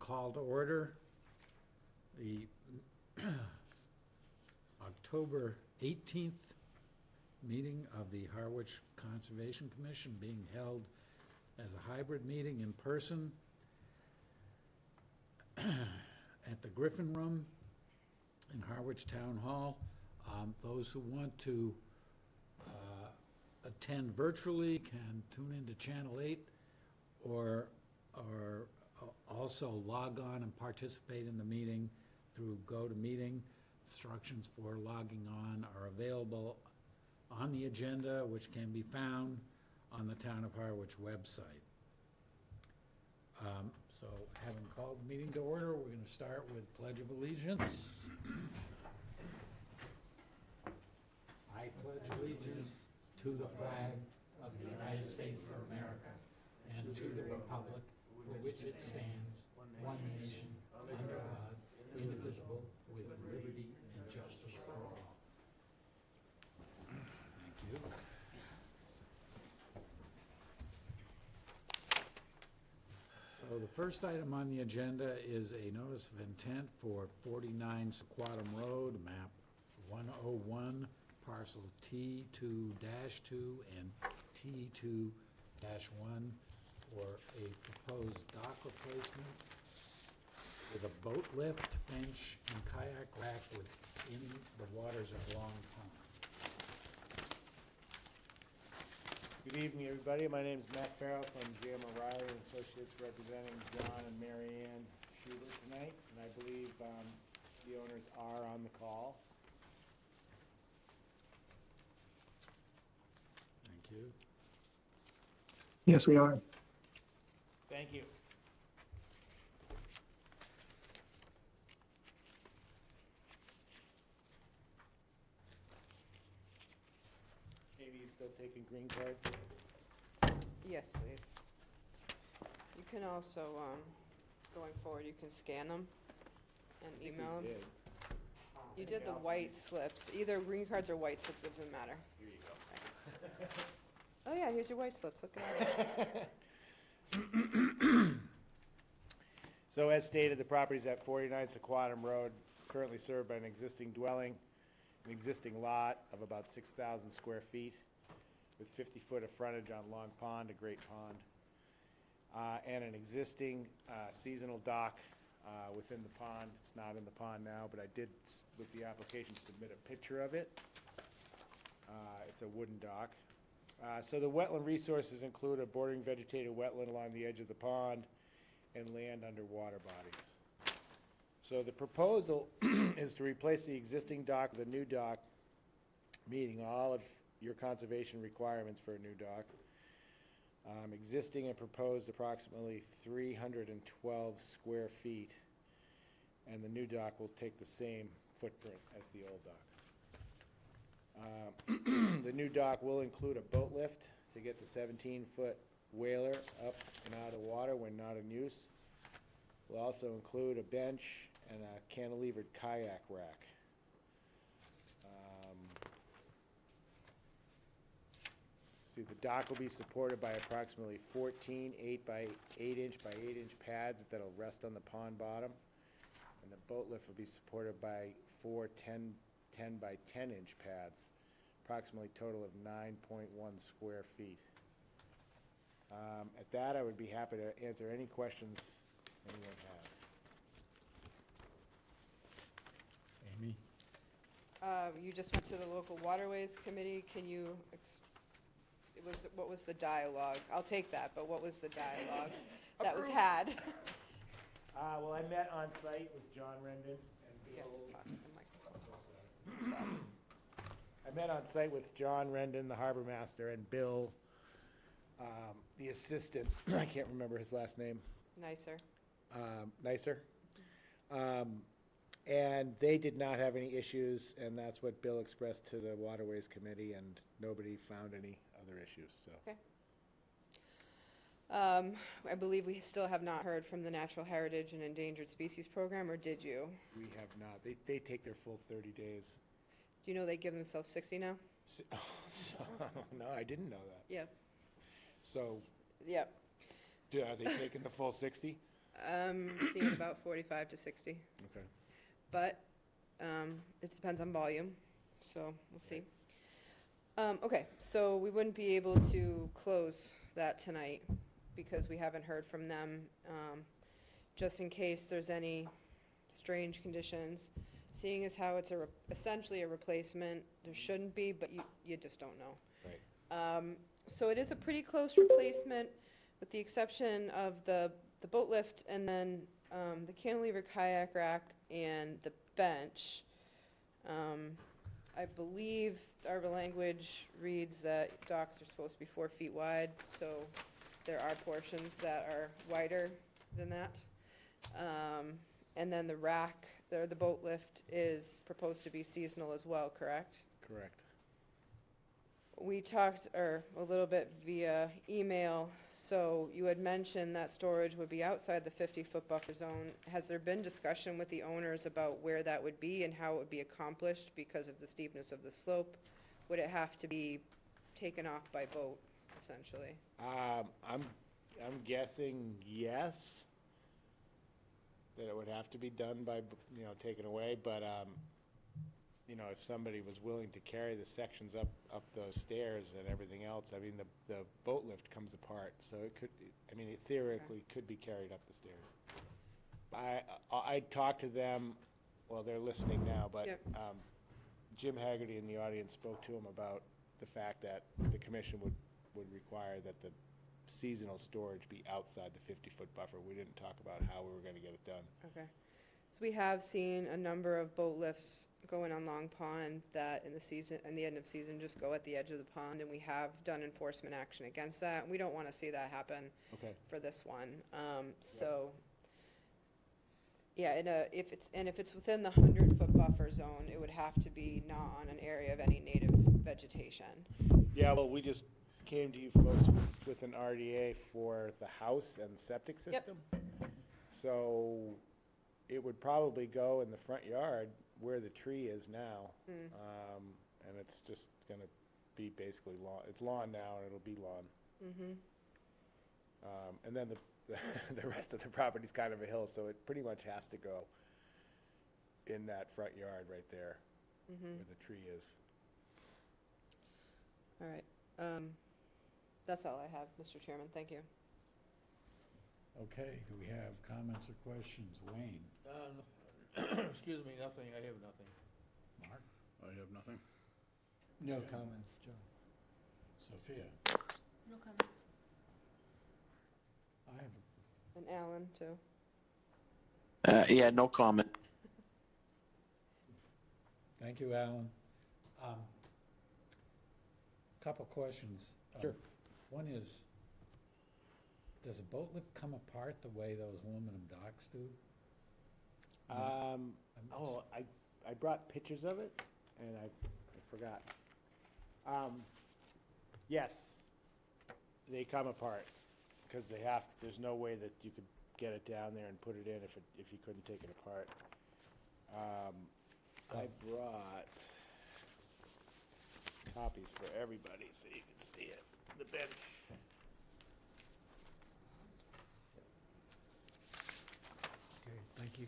call to order the October 18th meeting of the Harwich Conservation Commission, being held as a hybrid meeting in person at the Griffin Room in Harwich Town Hall. Those who want to attend virtually can tune into Channel 8 or also log on and participate in the meeting through GoToMeeting. Instructions for logging on are available on the agenda, which can be found on the Town of Harwich website. So having called the meeting to order, we're going to start with Pledge of Allegiance. I pledge allegiance to the flag of the United States of America and to the republic for which it stands, one nation, under God, indivisible, with liberty and justice for all. Thank you. So the first item on the agenda is a notice of intent for 49 Sequatum Road, map 101, parcel T2-2 and T2-1 for a proposed dock replacement with a boat lift, bench, and kayak rack within the waters of Long Pond. Good evening, everybody. My name is Matt Farrell from J.M. O'Reilly and Associates, representing John and Mary Ann Schubert tonight, and I believe the owners are on the call. Thank you. Yes, we are. Thank you. Amy, you still taking green cards? Yes, please. You can also, going forward, you can scan them and I think email we them. did. You did the white slips, either green cards or white slips, it doesn't matter. Here you go. Oh yeah, here's your white slips, look at that. So as stated, the property is at 49 Sequatum Road, currently served by an existing dwelling, an existing lot of about 6,000 square feet with 50 foot of frontage on Long Pond, a great pond, and an existing seasonal dock within the pond. It's not in the pond now, but I did, with the application, submit a picture of it. It's a wooden dock. So the wetland resources include a bordering vegetated wetland along the edge of the pond and land under water bodies. So the proposal is to replace the existing dock with a new dock, meeting all of your conservation requirements for a new dock. Existing and proposed approximately 312 square feet, and the new dock will take the same footprint as the old dock. The new dock will include a boat lift to get the 17-foot whaler up and out of water when not in use. Will also include a bench and a cantilevered kayak rack. See, the dock will be supported by approximately 14 8 by 8 inch by 8 inch pads that'll rest on the pond bottom. And the boat lift will be supported by 4 10 by 10 inch pads, approximately total of 9.1 square feet. At that, I would be happy to answer any questions anyone has. Amy? You just went to the local waterways committee, can you, what was the dialogue? I'll take that, but what was the dialogue that was had? Well, I met on site with John Rendon and Yeah, Bill. talk to the microphone. I met on site with John Rendon, the harbor master, and Bill, the assistant. I can't remember his last name. Nicer. Nicer. And they did not have any issues, and that's what Bill expressed to the Waterways Committee, and nobody found any other issues, so. Okay. I believe we still have not heard from the Natural Heritage and Endangered Species Program, or did you? We have not. They take their full 30 days. Do you know they give themselves 60 now? So, no, I didn't know that. Yeah. So, Yep. are they taking the full 60? Seeing about 45 to 60, Okay. but it depends on volume, so we'll see. Okay, so we wouldn't be able to close that tonight because we haven't heard from them. Just in case there's any strange conditions, seeing as how it's essentially a replacement, there shouldn't be, but you just don't know. Right. So it is a pretty close replacement, with the exception of the boat lift and then the cantilever kayak rack and the bench. I believe our language reads that docks are supposed to be 4 feet wide, so there are portions that are wider than that. And then the rack, the boat lift is proposed to be seasonal as well, correct? Correct. We talked, a little bit via email, so you had mentioned that storage would be outside the 50-foot buffer zone. Has there been discussion with the owners about where that would be and how it would be accomplished because of the steepness of the slope? Would it have to be taken off by boat, essentially? I'm guessing yes, that it would have to be done by, taken away, but, if somebody was willing to carry the sections up those stairs and everything else, I mean, the boat lift comes apart, so it theoretically could be carried up the stairs. I talked to them, well, they're listening now, but Yep. Jim Haggerty in the audience spoke to him about the fact that the commission would require that the seasonal storage be outside the 50-foot buffer. We didn't talk about how we were going to get it done. Okay. So we have seen a number of boat lifts going on Long Pond that in the end of season, just go at the edge of the pond, and we have done enforcement action against that. We don't want to see that happen Okay. for this one. So, yeah, if it's within the 100-foot buffer zone, it would have to be not on an area of any native vegetation. Yeah, well, we just came to you folks with an RDA for the house and septic Yep. system. So it would probably go in the front yard where the tree is now. And it's just gonna be basically lawn. It's lawn now, and it'll be lawn. And then the rest of the property's kind of a hill, so it pretty much has to go in that front yard right there, where the tree is. All right. That's all I have, Mr. Chairman. Thank you. Okay, do we have comments or questions? Wayne? Excuse me, nothing, I have nothing. Mark? I have nothing. No Okay. comments, Joe. Sophia? No comments. I have, And Alan, too. Yeah, no comment. thank you, Alan. Couple questions. Sure. One is, does a boat lift come apart the way those aluminum docks do? I brought pictures of it, and I forgot. Yes, they come apart, because there's no way that you could get it down there and put it in if you couldn't take it apart. I brought copies for everybody, so you can see it. The bench. Okay, thank you.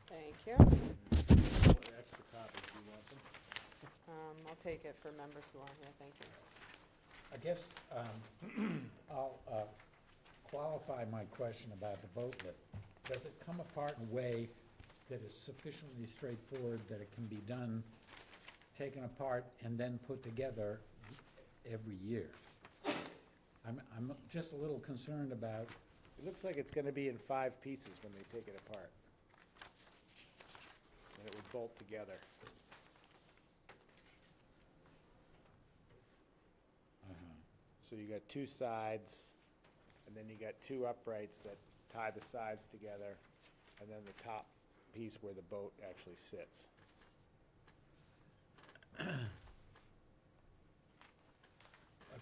Thank you. Extra copies, do you want them? I'll take it for members who aren't here. Thank you. I guess I'll qualify my question about the boat lift. Does it come apart in a way that is sufficiently straightforward that it can be done, taken apart, and then put together every year? I'm just a little concerned about, It looks like it's gonna be in 5 pieces when they take it apart. And it would bolt together. So you got 2 sides, and then you got 2 uprights that tie the sides together, and then the top piece where the boat actually sits.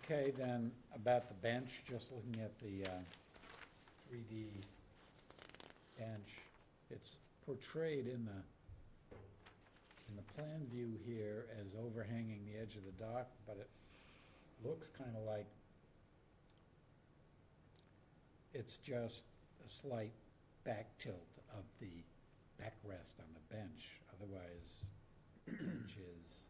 okay, then, about the bench, just looking at the 3D bench, it's portrayed in in the plan view here as overhanging the edge of the dock, but it looks kind of like it's just a slight back tilt of the backrest on the bench. Otherwise, the bench is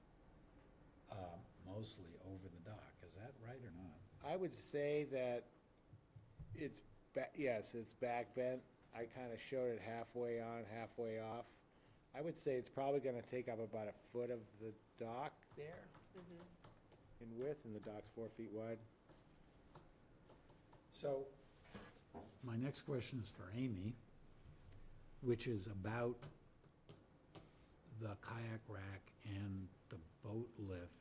mostly over the dock. Is that right or not? I would say that it's, yes, it's back bent. I kind of showed it halfway on, halfway off. I would say it's probably gonna take up about a foot of the dock there in width, and the dock's 4 feet wide. So, my next question is for Amy, which is about the kayak rack and the boat lift.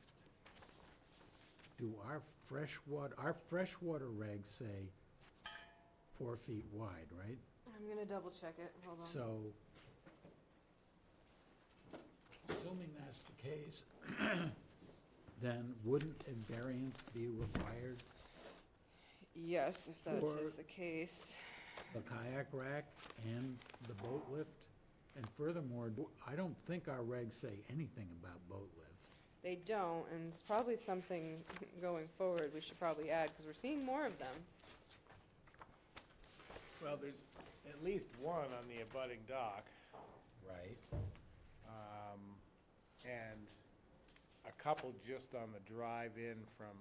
Do our freshwater regs say 4 feet wide, right? I'm gonna double check it, hold on. So, assuming that's the case, then wouldn't a variance be required? Yes, if that For- is the case. The kayak rack and the boat lift? And furthermore, I don't think our regs say anything about boat lifts. They don't, and it's probably something going forward we should probably add, because we're seeing more of them. Well, there's at least one on the abutting dock, Right. and a couple just on the drive-in from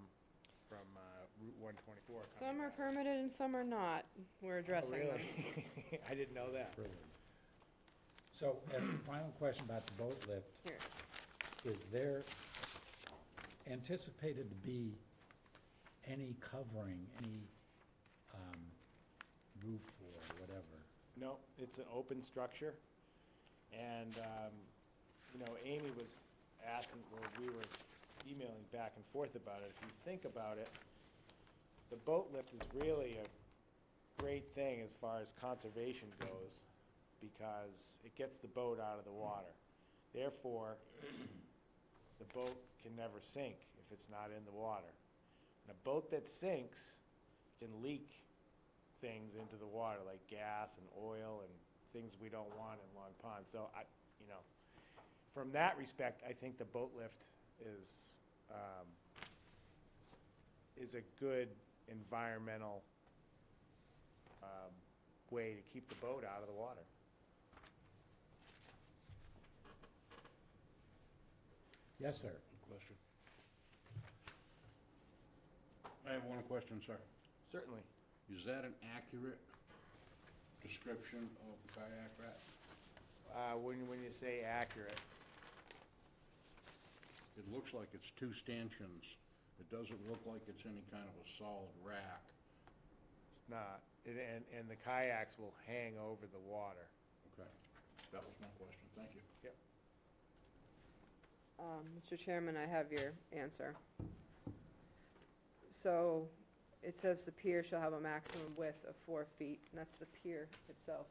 Route 124. Some are permitted and some are not. We're addressing them. Really? I didn't know that. Really. So, and final question about the boat lift. Here it Is there anticipated to be any covering, any roof or whatever? No, it's an open structure, and, Amy was asking, well, we were emailing back and forth about it. If you think about it, the boat lift is really a great thing as far as conservation goes, because it gets the boat out of the water. Therefore, the boat can never sink if it's not in the water. And a boat that sinks can leak things into the water, like gas and oil and things we don't want in Long Pond. So from that respect, I think the boat lift is a good environmental way to keep the boat out of the water. Yes, sir. Question. I have one question, sir. Certainly. Is that an accurate description of the kayak rack? When you say accurate, It looks like it's two stanchions. It doesn't look like it's any kind of a solid rack. it's not. And the kayaks will hang over the water. Okay, that was my question. Thank you. Yep. Mr. Chairman, I have your answer. So, it says the pier shall have a maximum width of 4 feet, and that's the pier itself.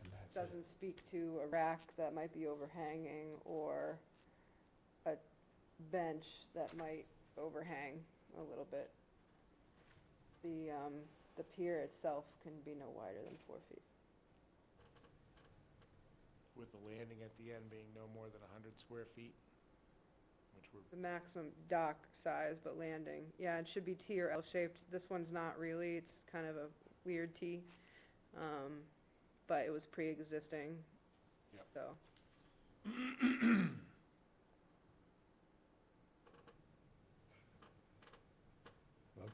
And that's it. Doesn't speak to a rack that might be overhanging or a bench that might overhang a little bit. The pier itself can be no wider than 4 feet. With the landing at the end being no more than 100 square feet, which we're, The maximum dock size, but landing, yeah, it should be T or L shaped. This one's not really, it's kind of a weird T. But it was pre-existing, Yep. so.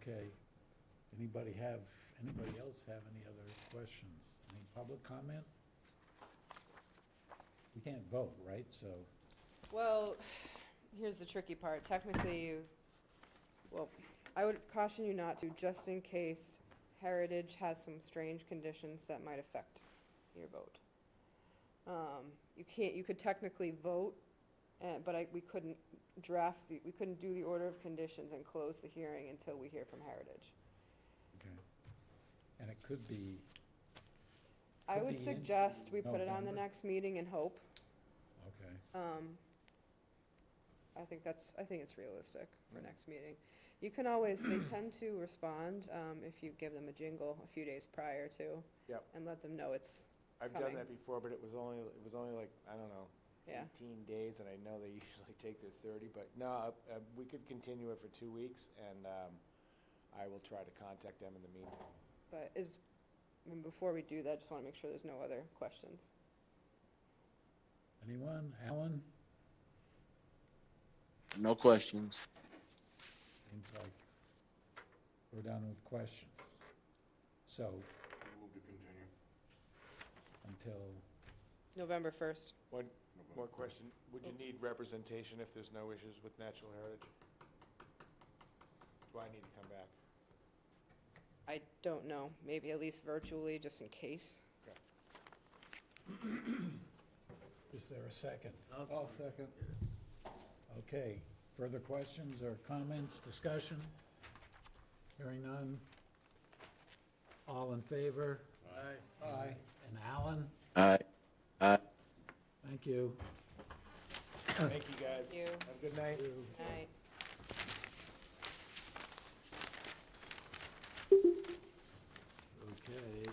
Okay. Anybody else have any other questions? Any public comment? We can't vote, right? So, Well, here's the tricky part. Technically, I would caution you not to, just in case Heritage has some strange conditions that might affect your vote. You could technically vote, but we couldn't we couldn't do the order of conditions and close the hearing until we hear from Heritage. okay. And it could be, I Could would be in suggest we put it on the November. next meeting and hope. okay. I think it's realistic for next meeting. You can always, they tend to respond, if you give them a jingle a few days prior to. Yep. And let them know it's I've done coming. that before, but it was only like, I don't know, Yeah. 18 days, and I know they usually take their 30, but no, we could continue it for 2 weeks, and I will try to contact them in the meantime. But before we do that, just want to make sure there's no other questions. Anyone? Alan? No questions. Seems like we're done with questions. So, Move to continue. until, November 1st. One more question, would you need representation if there's no issues with natural heritage? Do I need to come back? I don't know, maybe at least virtually, just in case. is there a second? I'll second. Okay, further questions or comments, discussion? Hearing none. All in favor? Aye. Aye. And Alan? Aye. Aye. Thank you. Thank you, guys. Thank you. Have a good night. Night. Okay,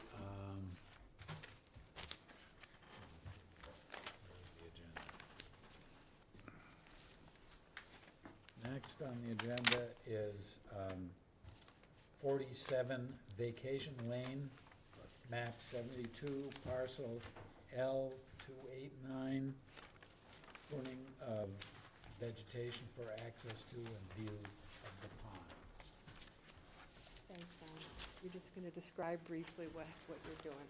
where's the agenda? Next on the agenda is 47 Vacation Lane, map 72, parcel L289, pruning of vegetation for access to and view of the pond. Thanks, Don. You're just going to describe briefly what you're doing.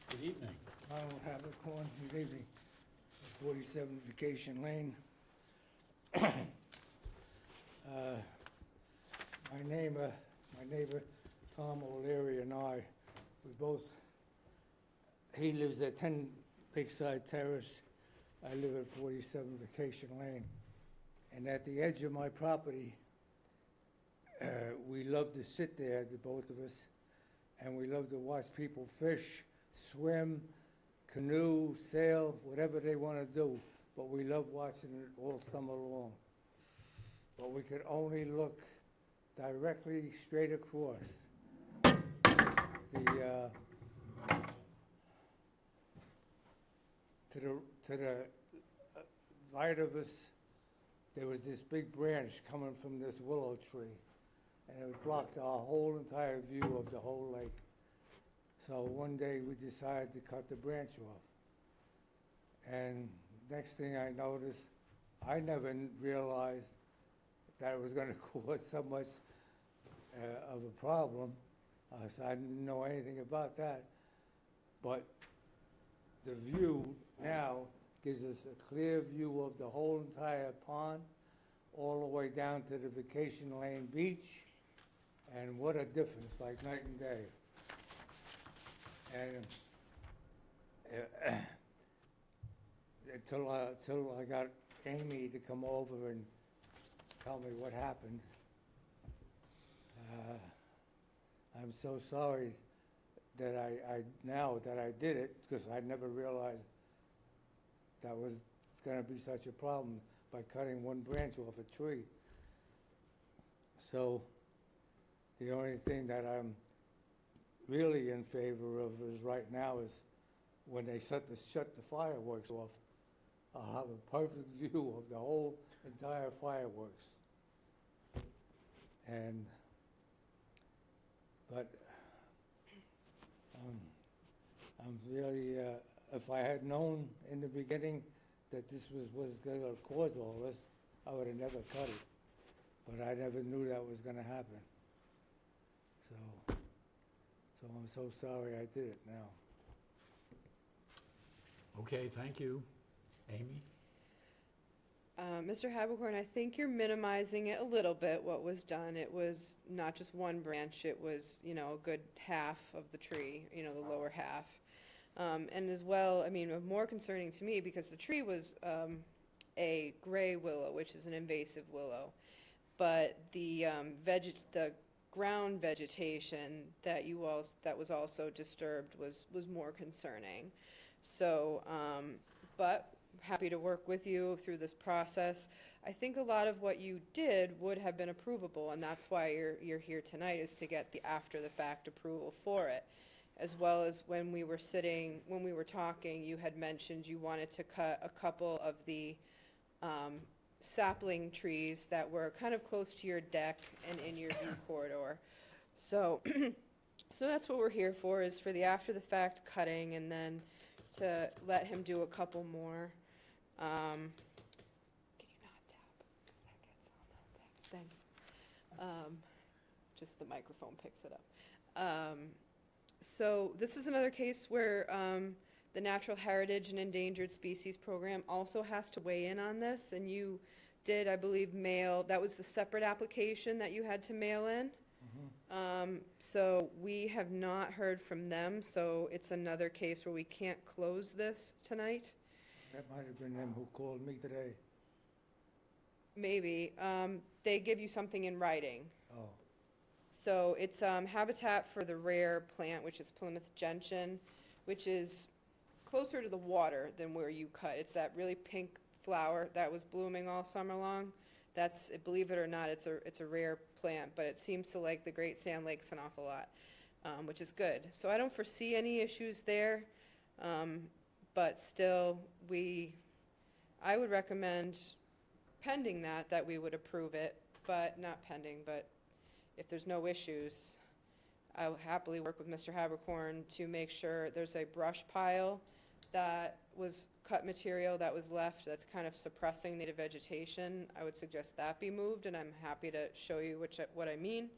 Good evening. Ronald Habercorn, good evening, 47 Vacation Lane. My neighbor, Tom O'Leary, and I, he lives at 10 Lakeside Terrace, I live at 47 Vacation Lane. And at the edge of my property, we love to sit there, the both of us, and we love to watch people fish, swim, canoe, sail, whatever they want to do, but we love watching it all summer long. But we could only look directly straight across. To the right of us, there was this big branch coming from this willow tree, and it blocked our whole entire view of the whole lake. So one day we decided to cut the branch off. And next thing I noticed, I never realized that it was going to cause so much of a problem. So I didn't know anything about that. But the view now gives us a clear view of the whole entire pond, all the way down to the Vacation Lane beach. And what a difference, like night and day. And until I got Amy to come over and tell me what happened, I'm so sorry that now that I did it, because I never realized that was going to be such a problem by cutting one branch off a tree. So the only thing that I'm really in favor of is right now is when they shut the fireworks off, I'll have a perfect view of the whole entire fireworks. But I'm really, if I had known in the beginning that this was going to cause all this, I would have never cut it. But I never knew that was going to happen. So I'm so sorry I did it now. Okay, thank you. Amy? Mr. Habercorn, I think you're minimizing it a little bit, what was done. It was not just one branch, it was, a good half of the tree, the lower half. And as well, more concerning to me, because the tree was a gray willow, which is an invasive willow. But the ground vegetation that was also disturbed was more concerning. So, but happy to work with you through this process. I think a lot of what you did would have been approvable, and that's why you're here tonight, is to get the after-the-fact approval for it. As well as when we were talking, you had mentioned you wanted to cut a couple of the sapling trees that were kind of close to your deck and in your view corridor. So, so that's what we're here for, is for the after-the-fact cutting, and then to let him do a couple more. Can you not tap? 'Cause that gets on that thing. Thanks. Just the microphone picks it up. So this is another case where the Natural Heritage and Endangered Species Program also has to weigh in on this, and you did, I believe, that was the separate application that you had to mail in. So we have not heard from them, so it's another case where we can't close this tonight. That might have been them who called me today. Maybe. They give you something in writing. Oh, So it's habitat for the rare plant, which is Plymouth gentian, which is closer to the water than where you cut. It's that really pink flower that was blooming all summer long. That's, believe it or not, it's a rare plant, but it seems to like the Great Sand Lakes an awful lot, which is good. So I don't foresee any issues there, but still, I would recommend pending that we would approve it, but not pending, but if there's no issues, I will happily work with Mr. Habercorn to make sure there's a brush pile that was cut material that was left that's kind of suppressing native vegetation. I would suggest that be moved, and I'm happy to show you what I mean.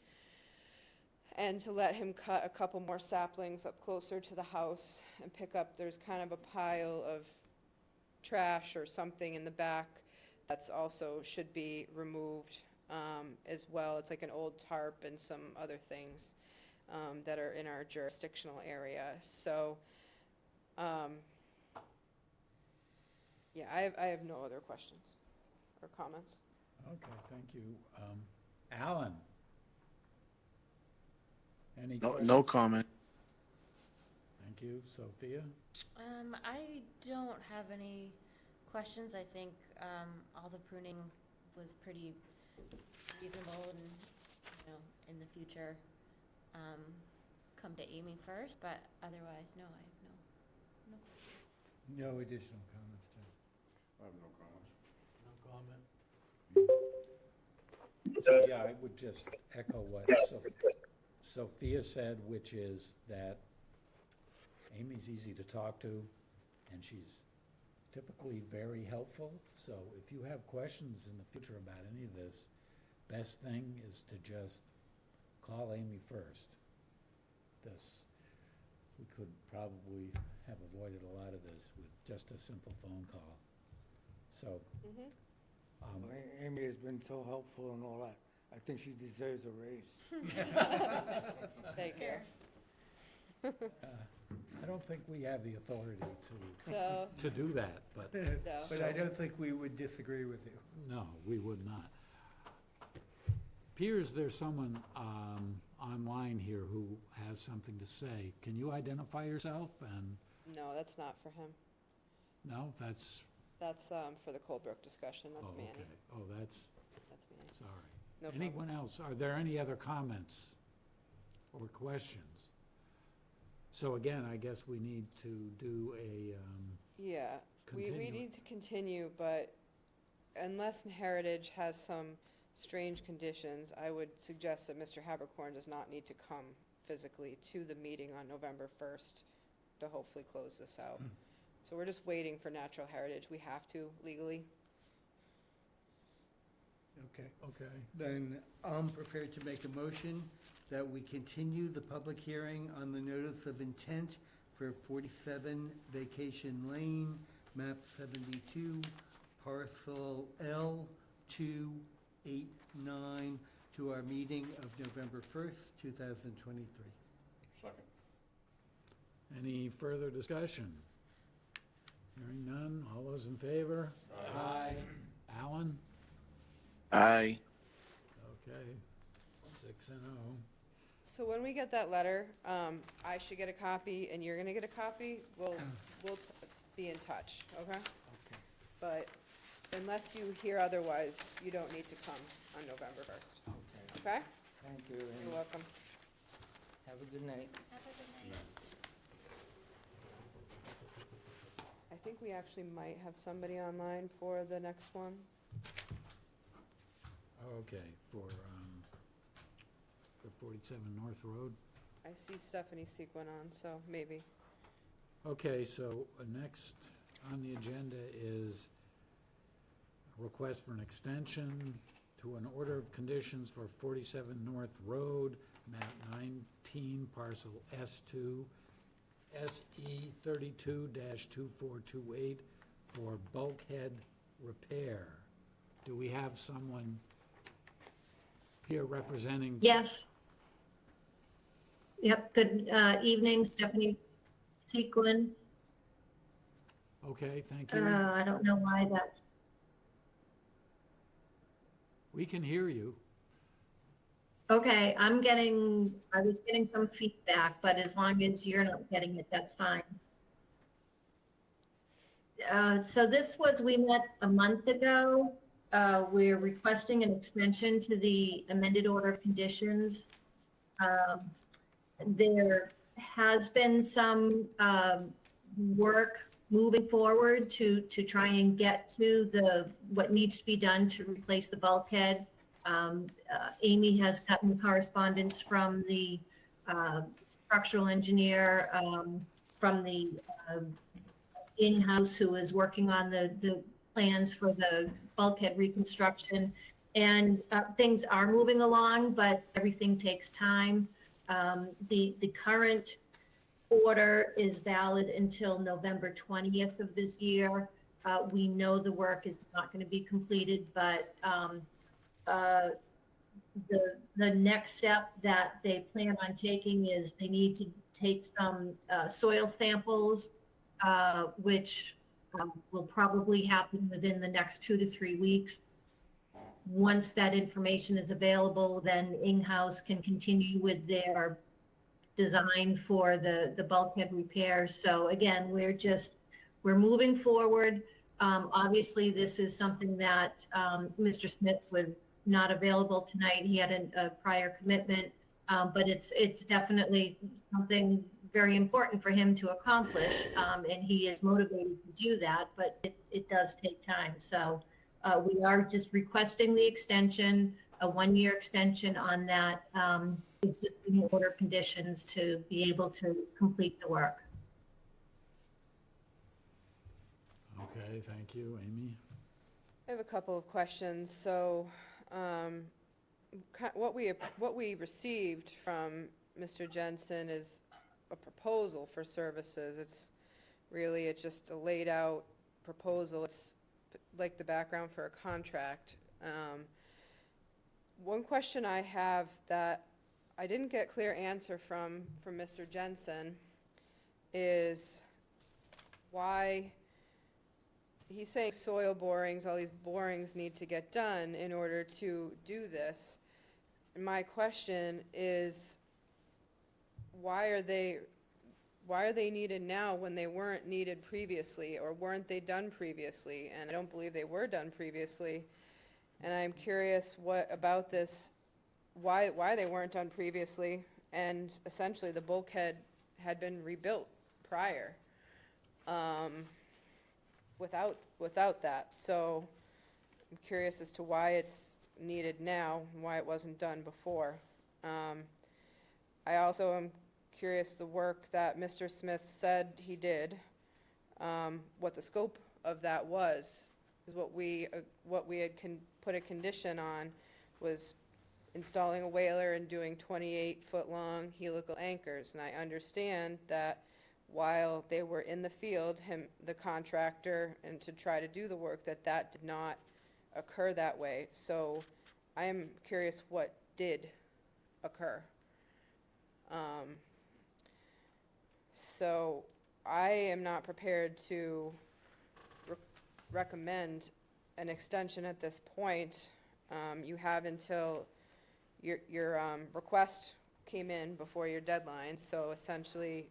And to let him cut a couple more saplings up closer to the house and pick up, there's kind of a pile of trash or something in the back that's also should be removed as well. It's like an old tarp and some other things that are in our jurisdictional area. So, yeah, I have no other questions or comments. Okay, thank you. Alan? Any No, questions? no comment. Thank you. Sophia? I don't have any questions. I think all the pruning was pretty reasonable, and in the future, come to Amy first. But otherwise, no, I have no questions. no additional comments, Jim. I have no comments. No comment. So, yeah, I would just echo what Sophia said, which is that Amy's easy to talk to, and she's typically very helpful. So if you have questions in the future about any of this, best thing is to just call Amy first. We could probably have avoided a lot of this with just a simple phone call. So, Amy has been so helpful and all that. I think she deserves a raise. Thank you. I don't think we have the authority So, to do that, but no. But I don't think we would disagree with you. no, we would not. Appears there's someone online here who has something to say. Can you identify yourself? And, No, that's not for him. no, that's, That's for the Colebrook discussion. That's oh, Manny. okay. Oh, that's, That's Manny. sorry. No problem. Anyone else? Are there any other comments or questions? So again, I guess we need to do a, Yeah, we Continue. need to continue, but unless Heritage has some strange conditions, I would suggest that Mr. Habercorn does not need to come physically to the meeting on November 1st to hopefully close this out. So we're just waiting for Natural Heritage. We have to legally. Okay. okay. Then I'm prepared to make a motion that we continue the public hearing on the notice of intent for 47 Vacation Lane, map 72, parcel L289, to our meeting of November 1st, 2023. Second. Any further discussion? Hearing none, all those in favor? Aye. Alan? Aye. Okay, 6-0. So when we get that letter, I should get a copy and you're gonna get a copy. We'll be in touch, okay? Okay. but unless you hear otherwise, you don't need to come on November 1st, Okay, okay? thank you, You're and welcome. have a good night. Have a good night. I think we actually might have somebody online for the next one. Okay, for the 47 North Road. I see Stephanie Sequin on, so maybe. Okay, so next on the agenda is a request for an extension to an order of conditions for 47 North Road, map 19, parcel S2, SE 32-2428 for bulkhead repair. Do we have someone here representing? Yes. Yep, good evening, Stephanie Sequin. Okay, thank you. I don't know why that's, We can hear you. okay, I was getting some feedback, but as long as you're not getting it, that's fine. So we met a month ago. We're requesting an extension to the amended order of conditions. There has been some work moving forward to try and get to what needs to be done to replace the bulkhead. Amy has gotten correspondence from the structural engineer, from the in-house who is working on the plans for the bulkhead reconstruction. And things are moving along, but everything takes time. The current order is valid until November 20th of this year. We know the work is not going to be completed, but the next step that they plan on taking is they need to take some soil samples, which will probably happen within the next 2 to 3 weeks. Once that information is available, then in-house can continue with their design for the bulkhead repairs. So again, we're moving forward. Obviously, this is something that Mr. Smith was not available tonight. He had a prior commitment, but it's definitely something very important for him to accomplish, and he is motivated to do that, but it does take time. So we are just requesting the extension, a 1-year extension on that existing order conditions to be able to complete the work. Okay, thank you. Amy? I have a couple of questions. So, what we received from Mr. Jensen is a proposal for services. It's just a laid out proposal. It's like the background for a contract. One question I have that I didn't get clear answer from Mr. Jensen is why he's saying soil borings, all these borings need to get done in order to do this. And my question is, why are they needed now when they weren't needed previously, or weren't they done previously? And I don't believe they were done previously. And I'm curious what about this, why they weren't done previously, and essentially the bulkhead had been rebuilt prior. Without that. So I'm curious as to why it's needed now and why it wasn't done before. I also am curious the work that Mr. Smith said he did, what the scope of that was. Because what we had put a condition on was installing a whaler and doing 28-foot-long helical anchors. And I understand that while they were in the field, the contractor, and to try to do the work, that did not occur that way. So I am curious what did occur. So I am not prepared to recommend an extension at this point. You have until your request came in before your deadline, so essentially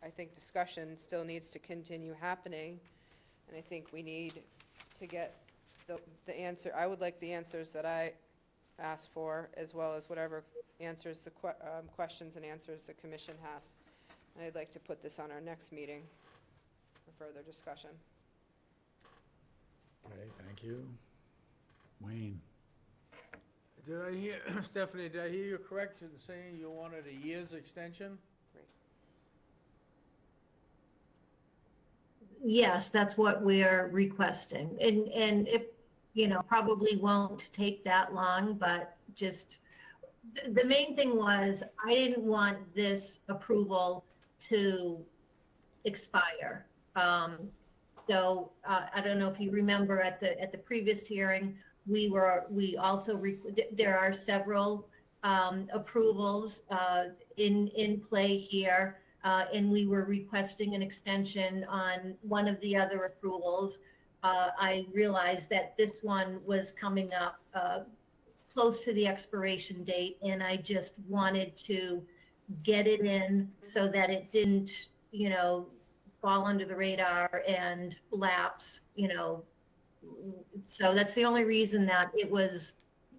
I think discussion still needs to continue happening, and I think we need to get the answer. I would like the answers that I asked for, as well as whatever answers, questions and answers the commission has. And I'd like to put this on our next meeting for further discussion. Okay, thank you. Wayne? Did I hear, Stephanie, did I hear you correct in saying you wanted a year's extension? Yes, that's what we're requesting. And it, probably won't take that long, but just, the main thing was, I didn't want this approval to expire. So, I don't know if you remember at the previous hearing, we also, there are several, approvals, in play here. And we were requesting an extension on one of the other approvals. I realized that this one was coming up close to the expiration date, and I just wanted to get it in so that it didn't, fall under the radar and lapse, So that's the only reason that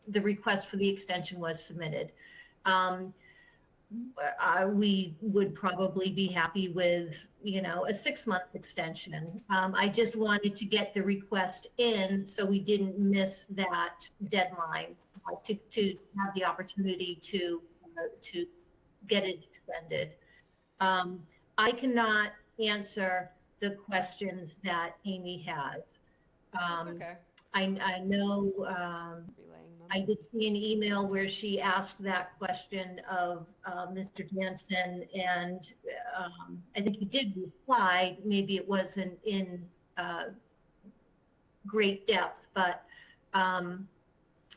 the request for the extension was submitted. We would probably be happy with, a 6-month extension. I just wanted to get the request in so we didn't miss that deadline to have the opportunity to get it extended. I cannot answer the questions that Amy has. That's okay. I know, Relaying them. I did see an email where she asked that question of Mr. Jansen, and I think he did reply. Maybe it wasn't in great depth, but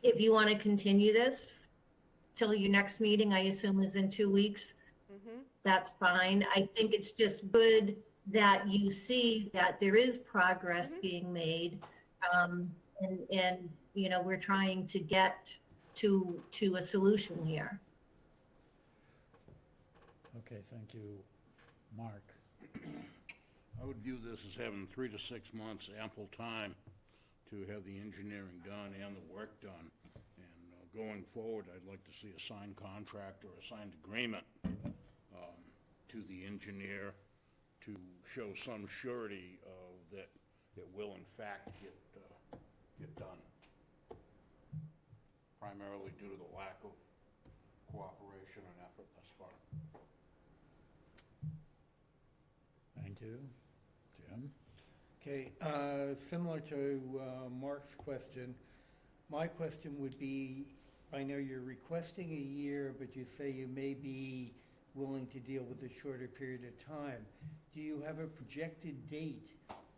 if you want to continue this till your next meeting, I assume is in 2 weeks, that's fine. I think it's just good that you see that there is progress being made. And we're trying to get to a solution here. Okay, thank you. Mark? I would view this as having 3 to 6 months ample time to have the engineering done and the work done. And going forward, I'd like to see a signed contract or a signed agreement to the engineer to show some surety that it will in fact get done. Primarily due to the lack of cooperation and effort thus far. Thank you. Jim? Okay, similar to Mark's question, my question would be, I know you're requesting a year, but you say you may be willing to deal with a shorter period of time. Do you have a projected date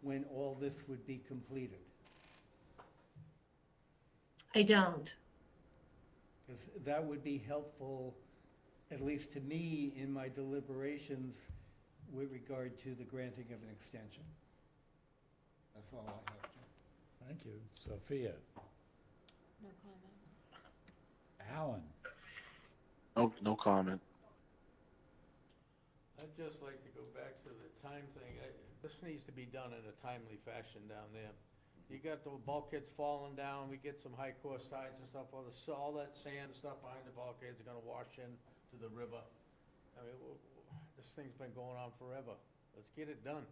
when all this would be completed? I don't. Because that would be helpful, at least to me, in my deliberations with regard to the granting of an extension. That's all I have, Jim. Thank you. Sophia? No comments. Alan? No comment. I'd just like to go back to the time thing. This needs to be done in a timely fashion down there. You got the bulkheads falling down, we get some high core sides and stuff, all that sand and stuff behind the bulkheads are gonna wash into the river. I mean, this thing's been going on forever. Let's get it done.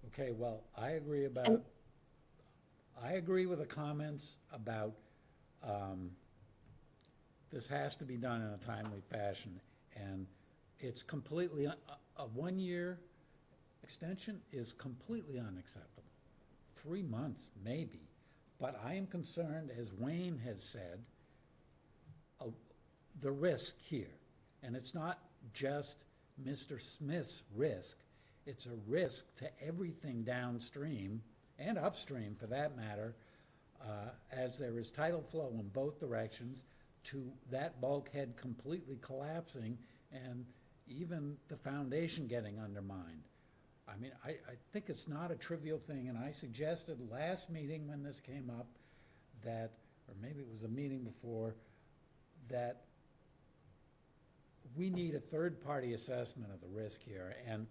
Okay, well, I agree with the comments about this has to be done in a timely fashion, and it's completely, a 1-year extension is completely unacceptable. 3 months, maybe, but I am concerned, as Wayne has said, of the risk here. And it's not just Mr. Smith's risk, it's a risk to everything downstream, and upstream for that matter, as there is tidal flow in both directions, to that bulkhead completely collapsing and even the foundation getting undermined. I mean, I think it's not a trivial thing, and I suggested last meeting when this came up that, or maybe it was a meeting before, that we need a third-party assessment of the risk here. And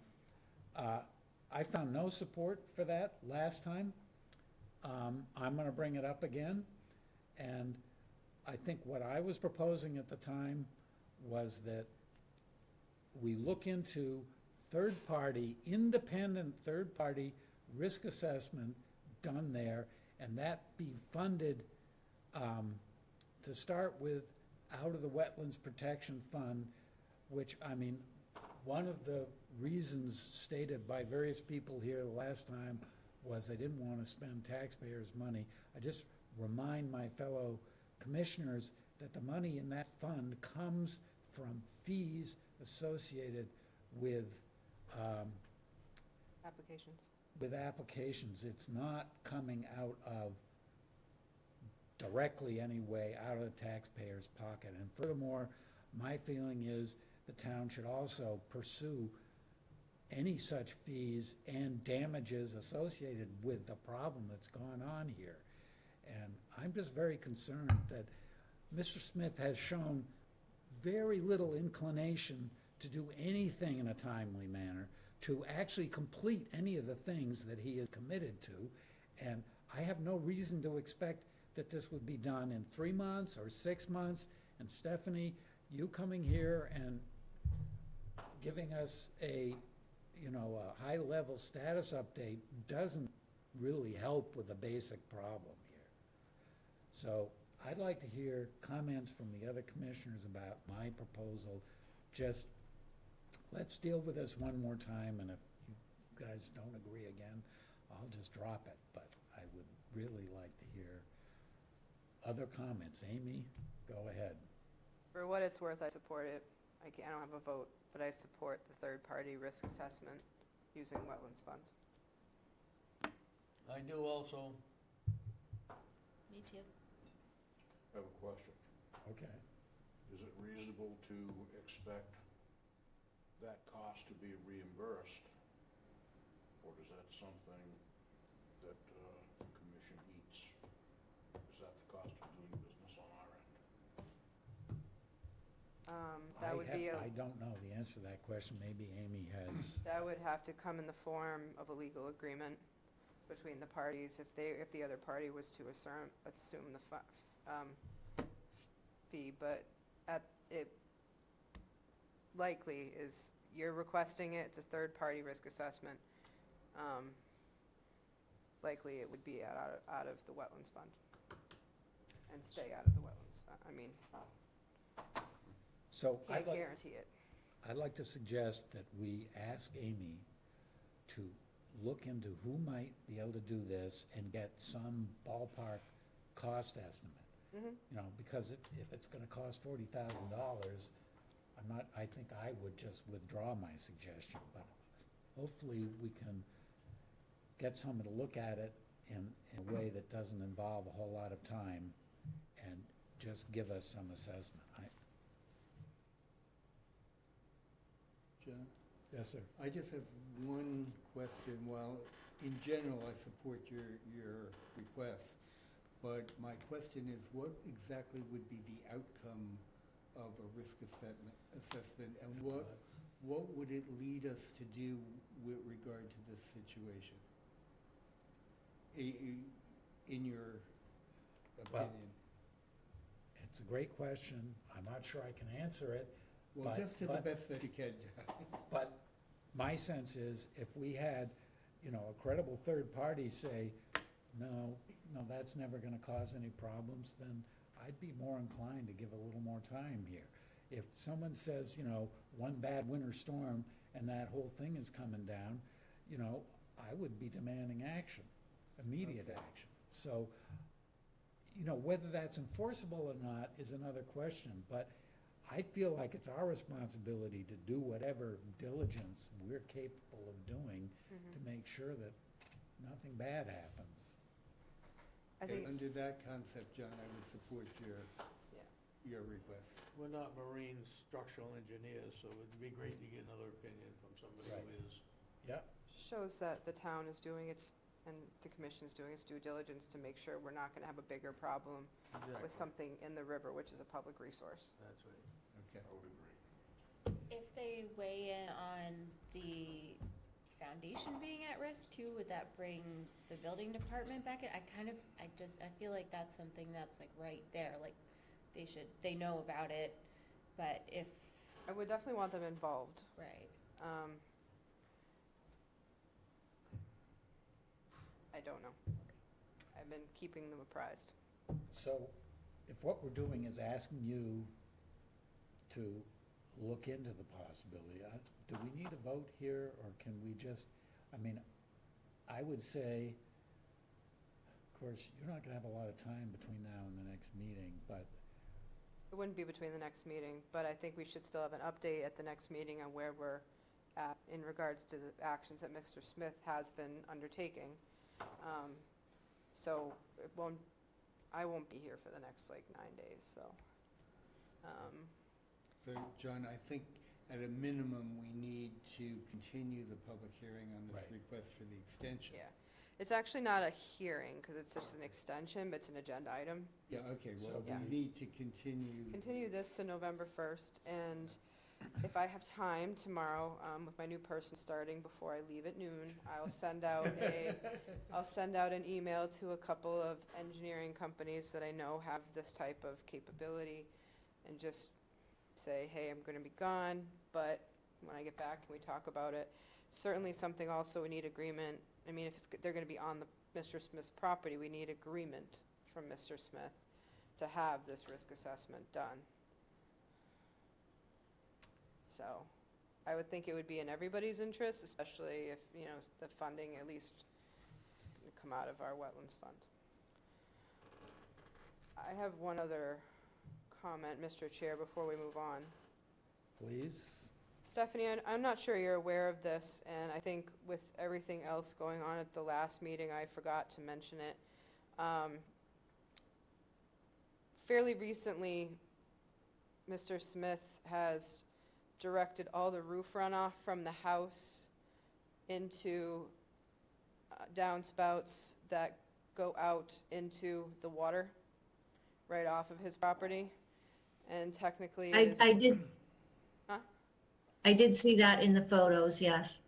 I found no support for that last time. I'm gonna bring it up again, and I think what I was proposing at the time was that we look into third-party, independent third-party risk assessment done there, and that be funded, to start with, out of the Wetlands Protection Fund, which, I mean, one of the reasons stated by various people here the last time was they didn't want to spend taxpayers' money. I just remind my fellow commissioners that the money in that fund comes from fees associated with, Applications. with applications. It's not coming out of, directly anyway, out of the taxpayer's pocket. And furthermore, my feeling is the town should also pursue any such fees and damages associated with the problem that's gone on here. And I'm just very concerned that Mr. Smith has shown very little inclination to do anything in a timely manner, to actually complete any of the things that he is committed to. And I have no reason to expect that this would be done in 3 months or 6 months. And Stephanie, you coming here and giving us a high-level status update doesn't really help with the basic problem here. So I'd like to hear comments from the other commissioners about my proposal. Just, let's deal with this one more time, and if you guys don't agree again, I'll just drop it. But I would really like to hear other comments. Amy, go ahead. For what it's worth, I support it. I don't have a vote, but I support the third-party risk assessment using wetlands funds. I do also. Me too. I have a question. Okay. Is it reasonable to expect that cost to be reimbursed? Or is that something that the commission eats? Is that the cost of doing business on our end? That would be, I don't know the answer to that question. Maybe Amy has. that would have to come in the form of a legal agreement between the parties if the other party was to assume the fee, but it likely is, you're requesting it, it's a third-party risk assessment. Likely it would be out of the wetlands fund and stay out of the wetlands fund. I mean, So can't guarantee it. I'd like to suggest that we ask Amy to look into who might be able to do this and get some ballpark cost estimate. Because if it's gonna cost $40,000, I think I would just withdraw my suggestion, but hopefully we can get someone to look at it in a way that doesn't involve a whole lot of time and just give us some assessment. John? Yes, sir. I just have one question. Well, in general, I support your request, but my question is, what exactly would be the outcome of a risk assessment, and what would it lead us to do with regard to this situation? In your Well, opinion? It's a great question. I'm not sure I can answer it. Well, but- just to the but- best that you can, John. But my sense is, if we had, a credible third party say, no, that's never gonna cause any problems, then I'd be more inclined to give a little more time here. If someone says, one bad winter storm and that whole thing is coming down, I would be demanding action, immediate action. So, whether that's enforceable or not is another question, but I feel like it's our responsibility to do whatever diligence we're capable of doing to make sure that nothing bad happens. I think, Under that concept, John, I would support your request. We're not marine structural engineers, so it'd be great to get another opinion from somebody Right. who is. Yep. shows that the town is doing its, and the commission's doing its due diligence to make sure we're not gonna have a bigger problem with Exactly. something in the river, which is a public resource. That's right. Okay. I would agree. If they weigh in on the foundation being at risk too? Would that bring the building department back in? I feel like that's something that's like right there, like they know about it, but if, I would definitely want them involved. right. I don't know. I've been keeping them apprised. So if what we're doing is asking you to look into the possibility, do we need a vote here, or can we just, I mean, I would say, of course, you're not gonna have a lot of time between now and the next meeting, but It wouldn't be between the next meeting, but I think we should still have an update at the next meeting on where we're at in regards to the actions that Mr. Smith has been undertaking. So I won't be here for the next like 9 days, so. So, John, I think at a minimum, we need to continue the public hearing on this Right. request for the extension. Yeah, it's actually not a hearing, because it's just an extension, but it's an agenda item. Yeah, okay, well, So- Yeah. we need to continue. Continue this to November 1st, and if I have time tomorrow, with my new person starting before I leave at noon, I'll send out an email to a couple of engineering companies that I know have this type of capability, and just say, hey, I'm gonna be gone, but when I get back, can we talk about it? Certainly something also, we need agreement, I mean, if they're gonna be on Mr. Smith's property, we need agreement from Mr. Smith to have this risk assessment done. So, I would think it would be in everybody's interest, especially if, the funding at least is gonna come out of our wetlands fund. I have one other comment, Mr. Chair, before we move on. please? Stephanie, I'm not sure you're aware of this, and I think with everything else going on at the last meeting, I forgot to mention it. Fairly recently, Mr. Smith has directed all the roof runoff from the house into downspouts that go out into the water right off of his property. And technically it is. I did. Huh? I did see that in the photos, yes.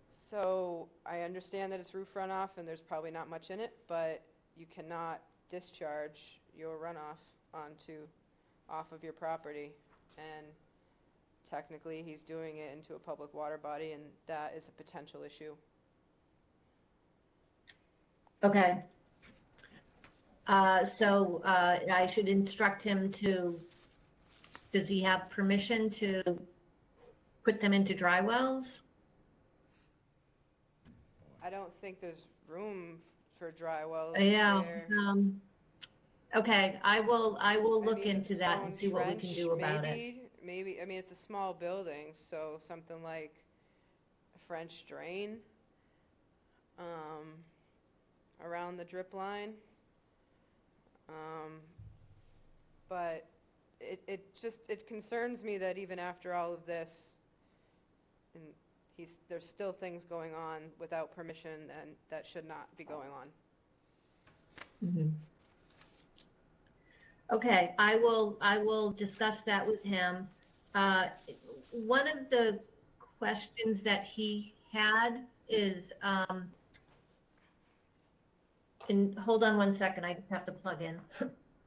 So I understand that it's roof runoff and there's probably not much in it, but you cannot discharge your runoff off of your property. And technically, he's doing it into a public water body, and that is a potential issue. Okay. So I should instruct him does he have permission to put them into dry wells? I don't think there's room for dry wells Yeah. there. Okay, I will I look mean, a into that and stone see what we can trench, do about it. Maybe, I mean, it's a small building, so something like a French drain, around the drip line. But it concerns me that even after all of this, and there's still things going on without permission, and that should not be going on. Mhm. Okay, I will discuss that with him. One of the questions that he had is, and hold on one second, I just have to plug in.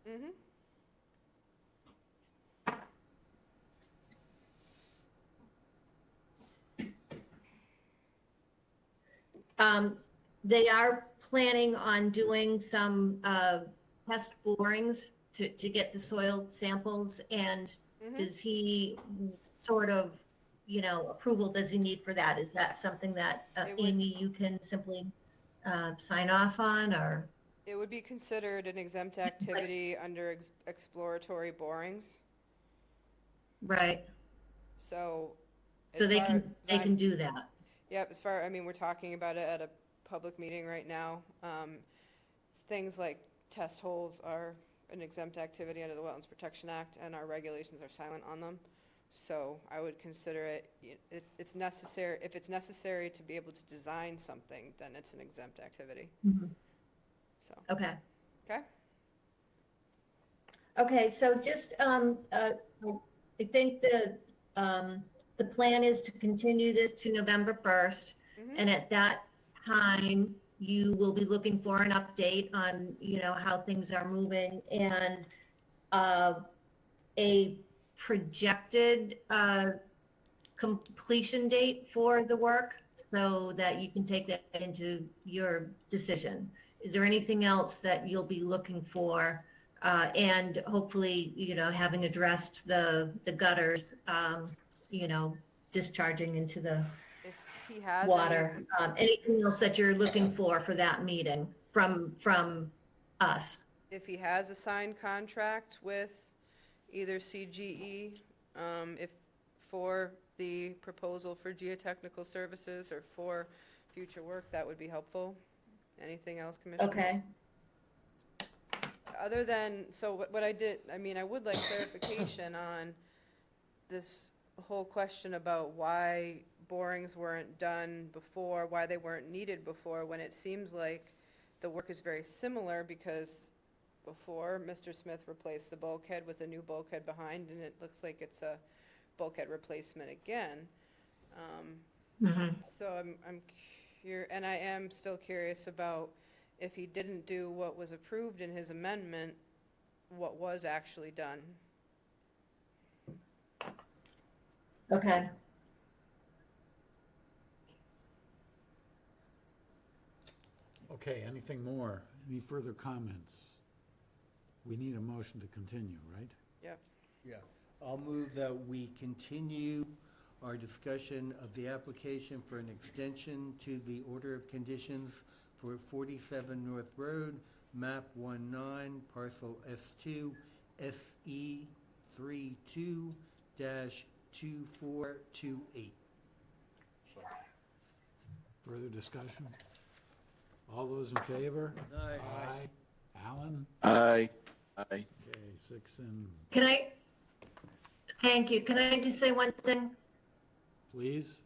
Mm-hmm. They are planning on doing some test borings to get the soil samples, and does he sort of, approval does he need for that? Is that something that, It would- Amy, you can simply sign off on, or? It would be considered an exempt activity under exploratory borings, Right, so. so as they far can, as I'm- do that. Yep, I mean, we're talking about it at a public meeting right now. Things like test holes are an exempt activity under the Wetlands Protection Act, and our regulations are silent on them. So I would consider it's necessary, if it's necessary to be able to design something, then it's an exempt activity, Mhm. so, Okay. okay? Okay, so just, I think the plan is to continue this to November 1st. And at that time, you will be looking for an update on, how things are moving and a projected completion date for the work so that you can take that into your decision. Is there anything else that you'll be looking for? And hopefully, having addressed the gutters, discharging into the If he has water. Anything else that you're looking for that meeting from us? if he has a signed contract with either CGE, if for the proposal for geotechnical services or for future work, that would be helpful. Anything else, Commissioner? Okay. Other than, so what I did, I would like clarification on this whole question about why borings weren't done before, why they weren't needed before, when it seems like the work is very similar, because before, Mr. Smith replaced the bulkhead with a new bulkhead behind, and it looks like it's a bulkhead replacement again. So I'm curious, and I am still curious about if he didn't do what was approved in his amendment, what was actually done. Okay. Okay, anything more? Any further comments? We need a motion to continue, right? Yep. Yeah, I'll move that we continue our discussion of the application for an extension to the order of conditions for 47 North Road, map 19, parcel S2, SE 32-2428. Further discussion? All those in favor? Aye. Aye. Alan? Aye. Aye. Okay, 6 and, Thank you. Can I just say one thing? please?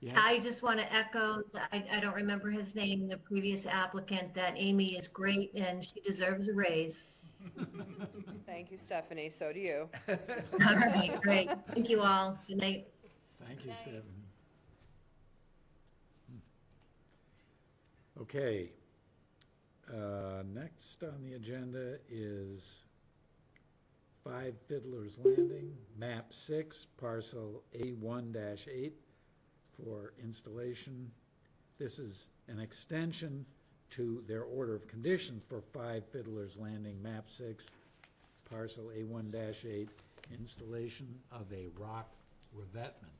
Yes? I just want to echo, I don't remember his name, the previous applicant, that Amy is great and she deserves a raise. Thank you, Stephanie. So do you. All right, great. Thank you all. Good night. Thank you, Night. Stephanie. Okay. Next on the agenda is 5 Fiddler's Landing, map 6, parcel A1-8 for installation. This is an extension to their order of conditions for 5 Fiddler's Landing, map 6, parcel A1-8, installation of a rock revetment.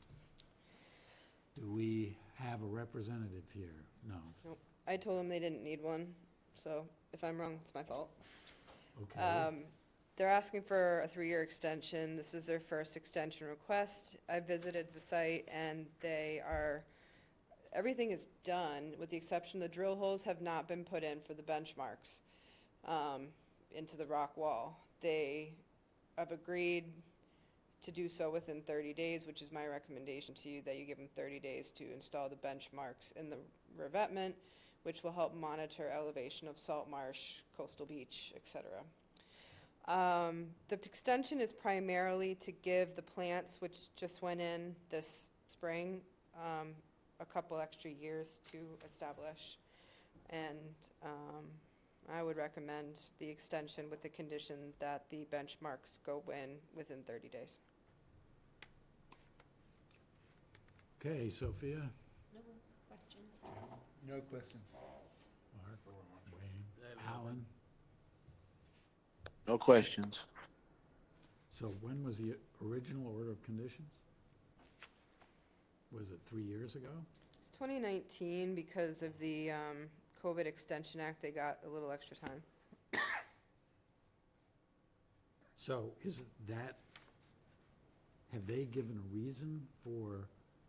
Do we have a representative here? No. Nope. I told them they didn't need one, so if I'm wrong, it's my fault. Okay. They're asking for a 3-year extension. This is their first extension request. I visited the site and everything is done, with the exception the drill holes have not been put in for the benchmarks into the rock wall. They have agreed to do so within 30 days, which is my recommendation to you, that you give them 30 days to install the benchmarks in the revetment, which will help monitor elevation of salt marsh, coastal beach, etc. The extension is primarily to give the plants, which just went in this spring, a couple extra years to establish. And I would recommend the extension with the condition that the benchmarks go in within 30 days. Okay, Sophia? No questions. No questions. Mark? Wayne? Alan? No questions. So when was the original order of conditions? Was it 3 years ago? It's 2019, because of the COVID Extension Act, they got a little extra time. So is that, have they given a reason for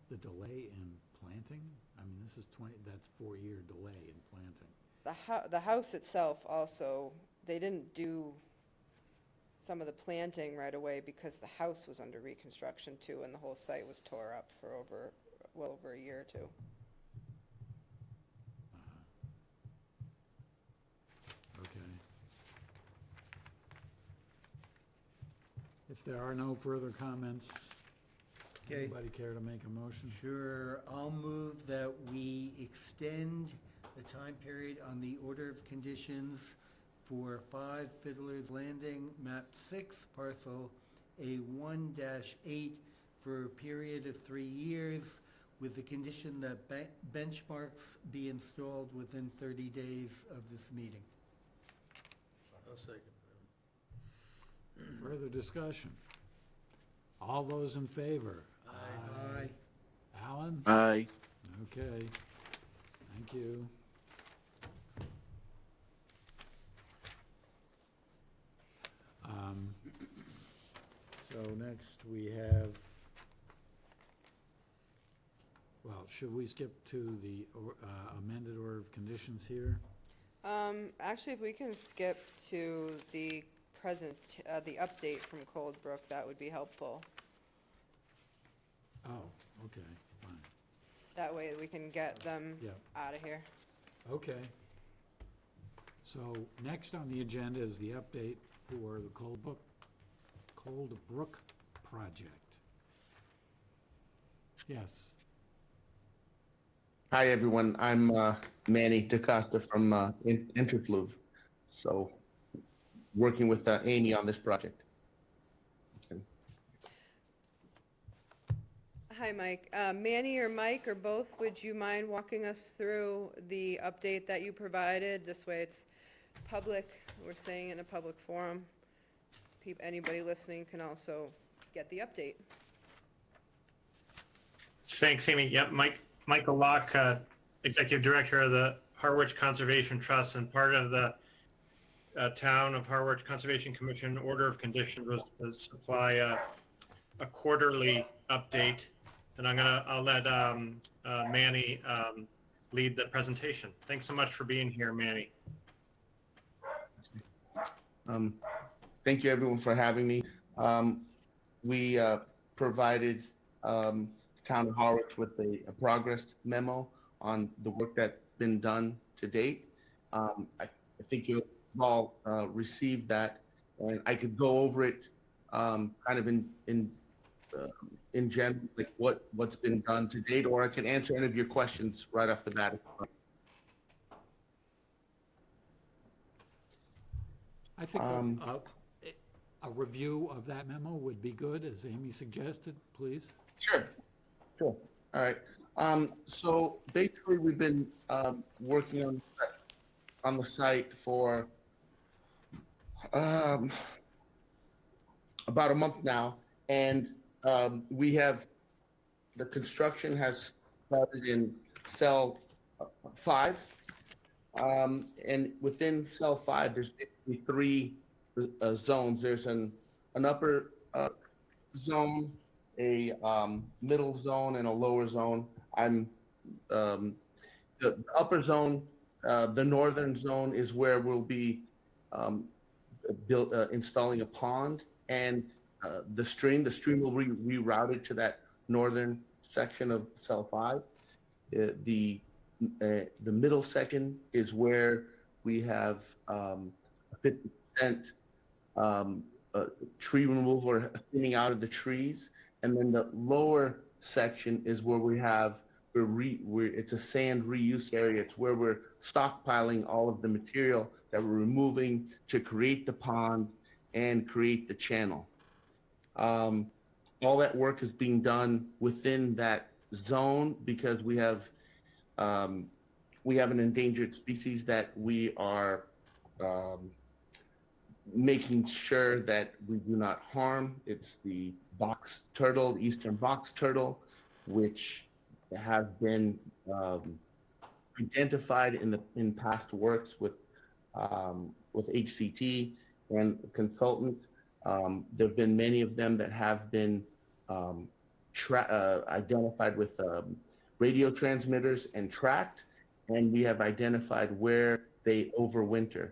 the delay in planting? I mean, this is that's 4-year delay in planting. The house itself also, they didn't do some of the planting right away because the house was under reconstruction too, and the whole site was tore up for well over a year or two. Okay. If there are no further comments, Okay. Anybody care to make a motion? Sure, I'll move that we extend the time period on the order of conditions for 5 Fiddler's Landing, map 6, parcel A1-8 for a period of 3 years, with the condition that benchmarks be installed within 30 days of this meeting. I'll second Further discussion? All those in favor? Aye. Alan? Aye. Okay, thank you. So next we have, well, should we skip to the amended order of conditions here? Actually, if we can skip to the the update from Cold Brook, that would be helpful. Oh, okay, fine, That way we can get them yeah, out of here. okay. So next on the agenda is the update for the Cold Brook project. Yes, Hi, everyone. I'm Manny DaCosta from Interfluve. So, working with Amy on this project. Hi, Mike. Manny or Mike or both, would you mind walking us through the update that you provided? This way it's public, we're saying in a public forum. Anybody listening can also get the update. Thanks, Amy. Yep, Michael Locke, Executive Director of the Harwich Conservation Trust, and part of the Town of Harwich Conservation Commission order of conditions was to supply a quarterly update. And I'll let Manny lead the presentation. Thanks so much for being here, Manny. Thank you, everyone, for having me. We provided Town of Harwich with a progress memo on the work that's been done to date. I think you'll all received that, and I could go over it kind of in general, like what's been done to date, or I can answer any of your questions right off the bat. I think a review of that memo would be good, as Amy suggested, please. Sure. All right. So basically, we've been working on the site for about a month now, and we have the construction has started in cell 5, and within cell 5, there's basically 3 zones. There's an upper zone, a middle zone, and a lower zone. The upper zone, the northern zone, is where we'll be installing a pond, and the stream will be rerouted to that northern section of cell 5. The middle section is where we have 50% tree removal or thinning out of the trees, and then the lower section is where we have it's a sand reuse area. It's where we're stockpiling all of the material that we're removing to create the pond and create the channel. All that work is being done within that zone because we have an endangered species that we are making sure that we do not harm. It's the box turtle, the eastern box turtle, which have been identified in past works with HCT and consultant. There have been many of them that have been identified with radio transmitters and tracked, and we have identified where they overwinter.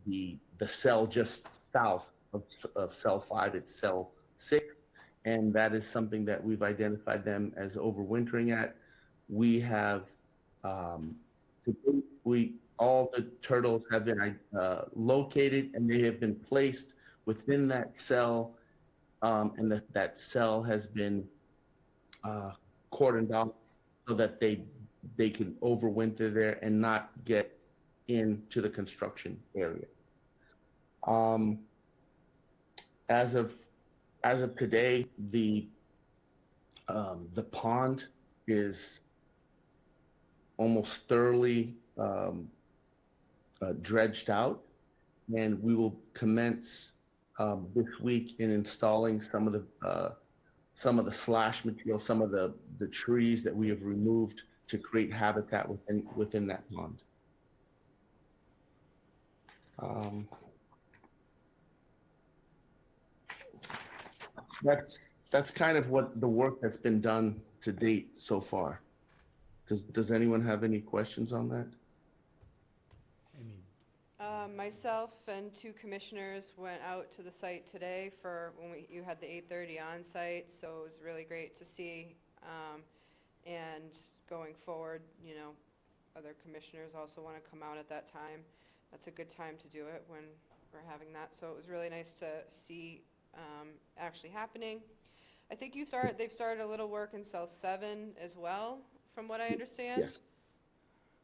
The cell just south of cell 5, it's cell 6, and that is something that we've identified them as overwintering at. We have all the turtles have been located, and they have been placed within that cell and that cell has been cordoned off so that they can overwinter there and not get into the construction area. As of today, the pond is almost thoroughly dredged out, and we will commence this week in installing some of the slash material, some of the trees that we have removed to create habitat within that pond. That's kind of what the work that's been done to date so far. Does anyone have any questions on that? Amy? Myself and 2 commissioners went out to the site today for when you had the 8:30 on site, so it was really great to see. And going forward, you know, other commissioners also want to come out at that time. That's a good time to do it when we're having that. So it was really nice to see actually happening. I think they've started a little work in cell 7 as well, from what I understand. Yes.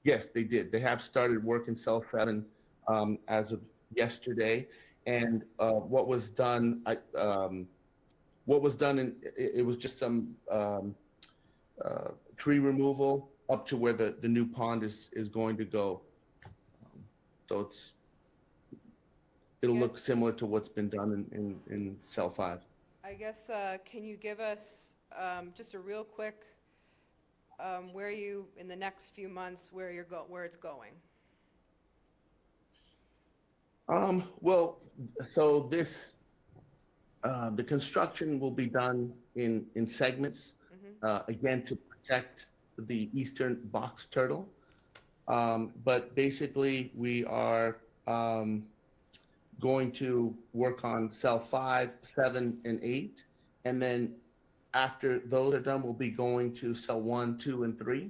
Yes, they did. They have started work in cell 7 as of yesterday, and what was done, it was just some tree removal up to where the new pond is going to go. So it'll look similar to what's been done in cell 5. I guess, can you give us just a real quick, where you, in the next few months, where it's going? Well, so the construction will be done in segments, again, to protect the eastern box turtle. But basically, we are going to work on cell 5, 7, and 8. And then after those are done, we'll be going to cell 1, 2, and 3.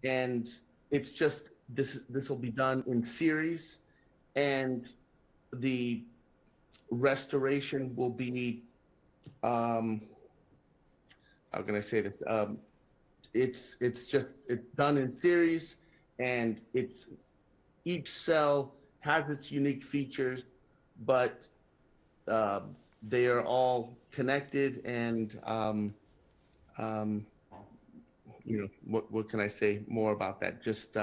And it's just, this will be done in series, and the restoration will be, how can I say this? It's done in series, and each cell has its unique features, but they are all connected, and you know, what can I say more about that? Just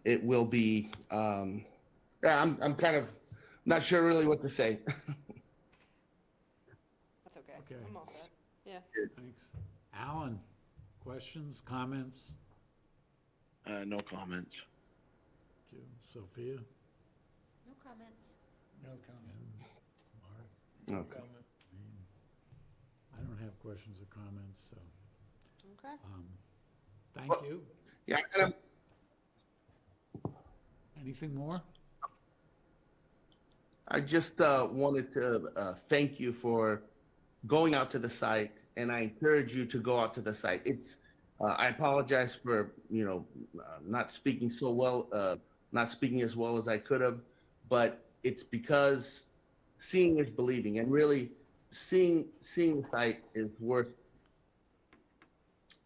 it will be, yeah, I'm kind of not sure really what to say. That's okay. Okay. I'm all set. Yeah. Thanks. Alan, questions, comments? No comments. Thank you. Sophia? No comments. No comment. And Mark? Okay. I don't have questions or comments, so, Okay. thank Well- you. Yeah, Anything more? I just wanted to thank you for going out to the site, and I encourage you to go out to the site. I apologize for, you know, not speaking so well, not speaking as well as I could have, but it's because seeing is believing, and really seeing the site is worth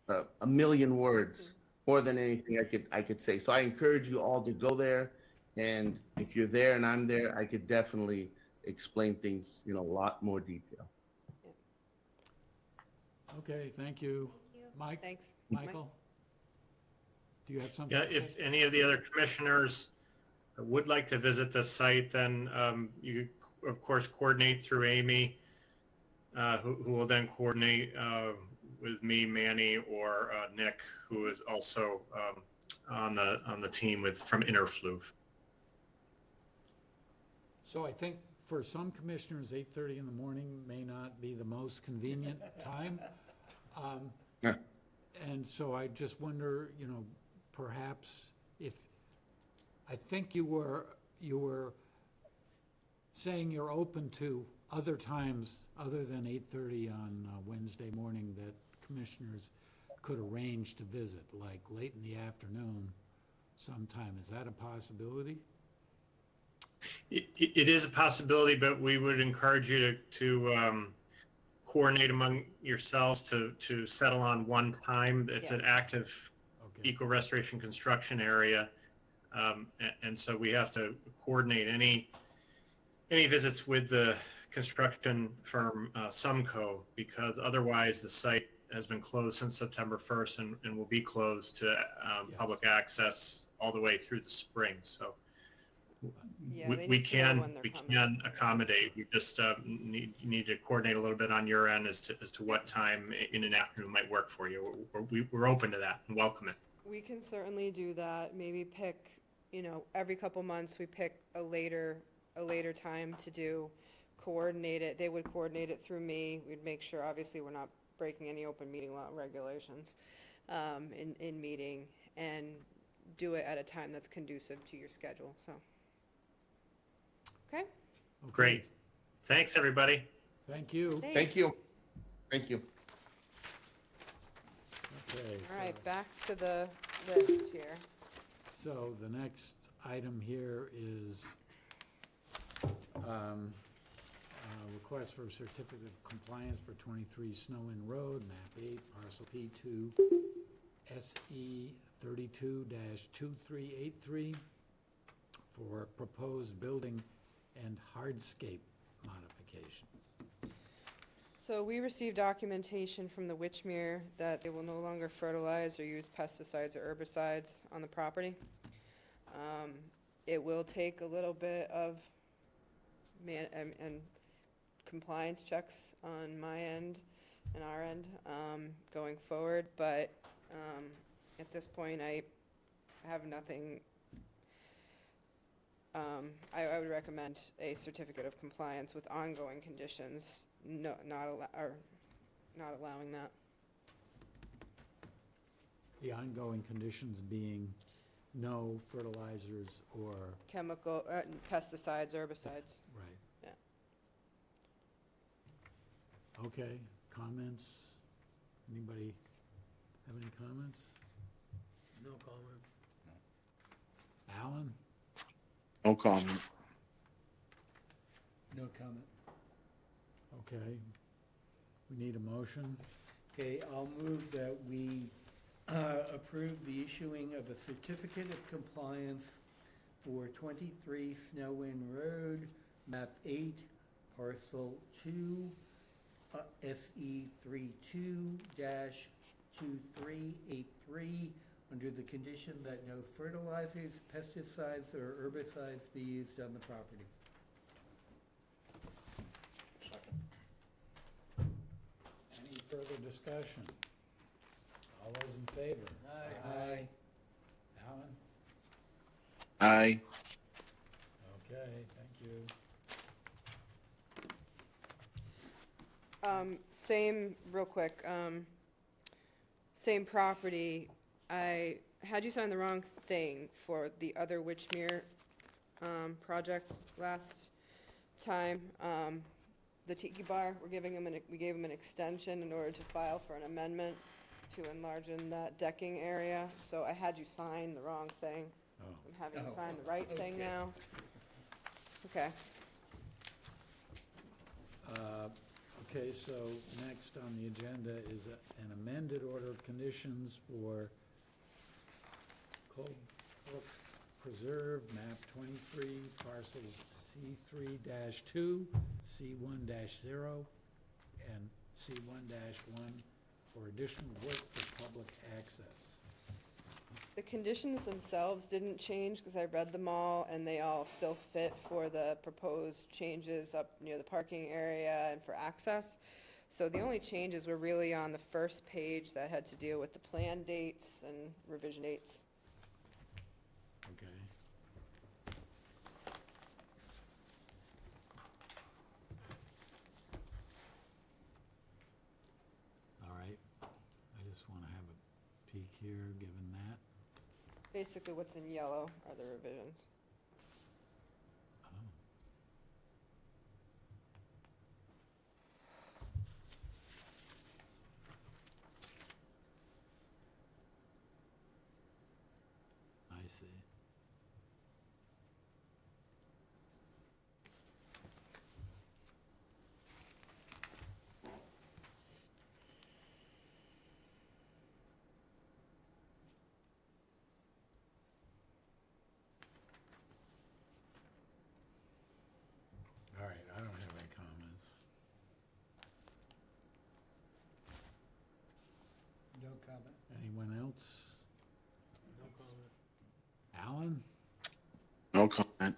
a million words, more than anything I could say. So I encourage you all to go there, and if you're there and I'm there, I could definitely explain things in a lot more detail. Okay, thank you. Thank you. Mike? Thanks. Michael? Do you have something Yeah, to if say? any of the other commissioners would like to visit the site, then you, of course, coordinate through Amy, who will then coordinate with me, Manny, or Nick, who is also on the team from Interfluve. So I think for some commissioners, 8:30 in the morning may not be the most convenient time. Yeah. And so I just wonder, you know, perhaps I think you were saying you're open to other times other than 8:30 on Wednesday morning that commissioners could arrange to visit, like late in the afternoon sometime. Is that a possibility? It is a possibility, but we would encourage you to coordinate among yourselves to settle on one time. It's an active Okay. eco restoration construction area. And so we have to coordinate any visits with the construction firm, Sumco, because otherwise the site has been closed since September 1st and will be closed to public access all the way through the spring. So Yeah, we they we need to know can when they're we coming. can accommodate. We just need to coordinate a little bit on your end as to what time in an afternoon might work for you. We're open to that and welcome it. We can certainly do that. Maybe pick, every couple months, we pick a later time to do, coordinate it. They would coordinate it through me. We'd make sure, obviously, we're not breaking any open meeting law regulations, in meeting, and do it at a time that's conducive to your schedule, so. Okay? Okay. Great. Thanks, everybody. Thank you. Thank you. Thank you. Okay. All right, back to the list here. So the next item here is request for a certificate of compliance for 23 Snow Inn Road, map 8, parcel P2, SE 32-2383 for proposed building and hardscape modifications. So we received documentation from the Witchmere that they will no longer fertilize or use pesticides or herbicides on the property. It will take a little bit of and compliance checks on my end and our end going forward, but at this point, I have nothing. I would recommend a certificate of compliance with ongoing conditions, not allowing that. The ongoing conditions being no fertilizers or, Chemical, pesticides, herbicides. right. Yeah. Okay, comments? Anybody have any comments? No comment. Alan? No comment. No comment. Okay. We need a motion. Okay, I'll move that we approve the issuing of a certificate of compliance for 23 Snow Inn Road, map 8, parcel 2, SE 32-2383, under the condition that no fertilizers, pesticides, or herbicides be used on the property. Any further discussion? All those in favor? Aye. Alan? Aye. Okay, thank you. Same, real quick, same property, I had you sign the wrong thing for the other Witchmere, project last time. The Tiki Bar, we gave him an extension in order to file for an amendment to enlarge in that decking area, so I had you sign the wrong thing. Oh, I'm having you sign the right thing now. Okay. Okay, so next on the agenda is an amended order of conditions for Coldbrook Preserve, map 23, parcels C3-2, C1-0, and C1-1 for additional work for public access. The conditions themselves didn't change because I read them all and they all still fit for the proposed changes up near the parking area and for access. So the only changes were really on the first page that had to deal with the plan dates and revision dates. Okay. All right, I just want to have a peek here, given that. Basically, what's in yellow are the revisions. Oh. I see. comment. Anyone else? Alan? No comment.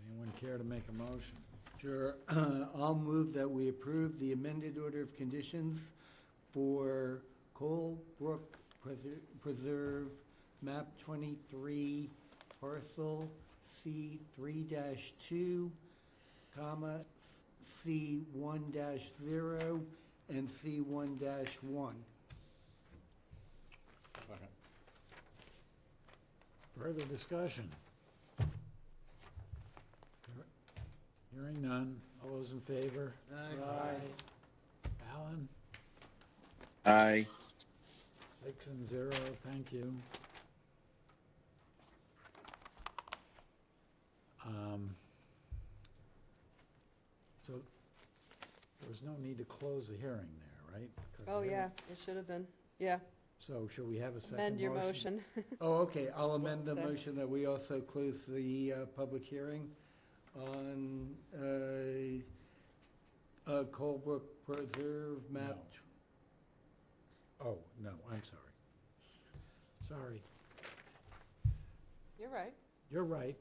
Anyone care to make a motion? Sure. I'll move that we approve the amended order of conditions for Colebrook Preserve, map 23, parcel C3-2, comma, C1-0, and C1-1. Second. Further discussion? Hearing none. All those in favor? Aye. Alan? Aye. 6-0, thank you. So there was no need to close the hearing there, right? 'Cause Oh, the yeah, hearing- it should have been. Yeah, So should we have a second amend your motion? motion. Oh, okay, I'll amend the Sorry. motion that we also close the public hearing on Colebrook Preserve map. Oh, no, I'm sorry. Sorry. You're right. You're right.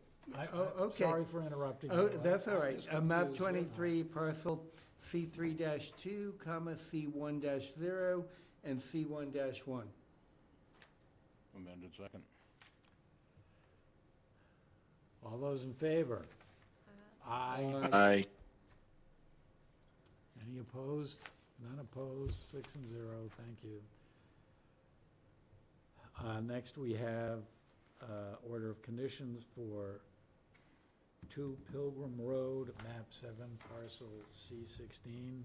Oh, okay. Sorry for interrupting. Oh, you. that's all I'm right. just Map confused. 23, parcel C3-2, comma, C1-0, and C1-1. Amended second. All those in favor? Aye. Aye. Any opposed? None opposed, 6-0, thank you. Next, we have order of conditions for 2 Pilgrim Road, map 7, parcel C16.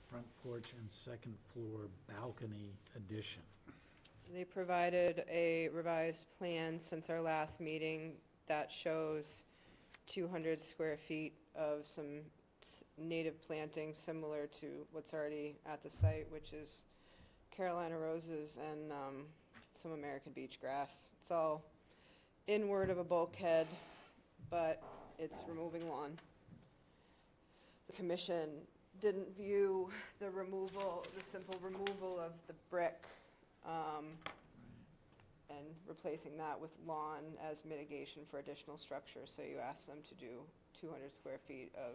Front porch and second floor balcony addition. They provided a revised plan since our last meeting that shows 200 square feet of some native planting similar to what's already at the site, which is Carolina roses and some American beach grass. It's all inward of a bulkhead, but it's removing lawn. The commission didn't view the simple removal of the brick and replacing that with lawn as mitigation for additional structure. So you asked them to do 200 square feet of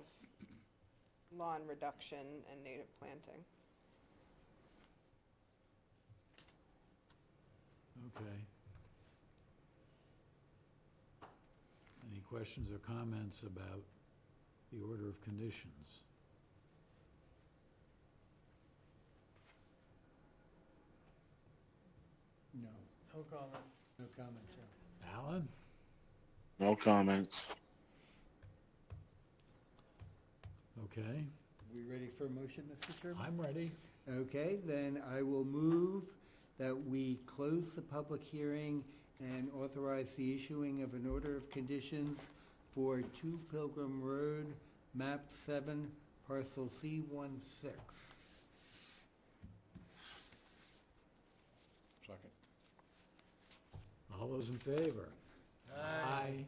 lawn reduction and native planting. Okay. Any questions or comments about the order of conditions? No. No comment. No comment, Joe. Alan? No comments. Okay, We ready for a motion, Mr. Chairman? I'm ready. Okay, then I will move that we close the public hearing and authorize the issuing of an order of conditions for 2 Pilgrim Road, map 7, parcel C16. Second. All those in favor? Aye.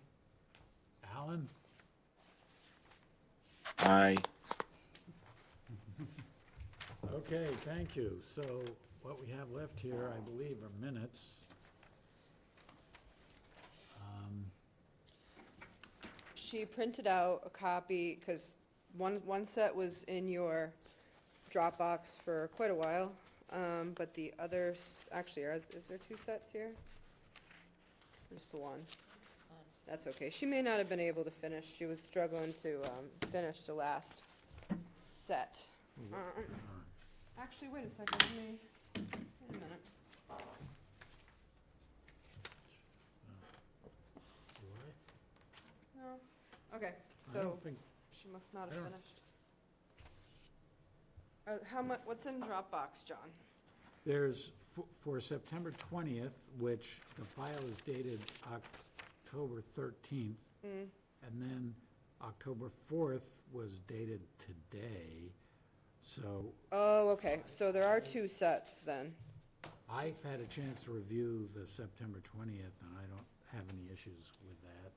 Alan? Aye. Okay, thank you. So what we have left here, I believe, are minutes. She printed out a copy, because one set was in your Dropbox for quite a while, but the others, actually, is there 2 sets here? Or just the one? It's fun. That's okay. She may not have been able to finish. She was struggling to finish the last set. Actually, wait a second. Wait a minute. Do I? No. Okay, I so don't think, she must not I have don't- finished. How much? What's in Dropbox, John? there's, for September 20th, which the file is dated October 13th, Mm. and then October 4th was dated today. So Oh, okay. So there are 2 sets then. I've had a chance to review the September 20th, and I don't have any issues with that.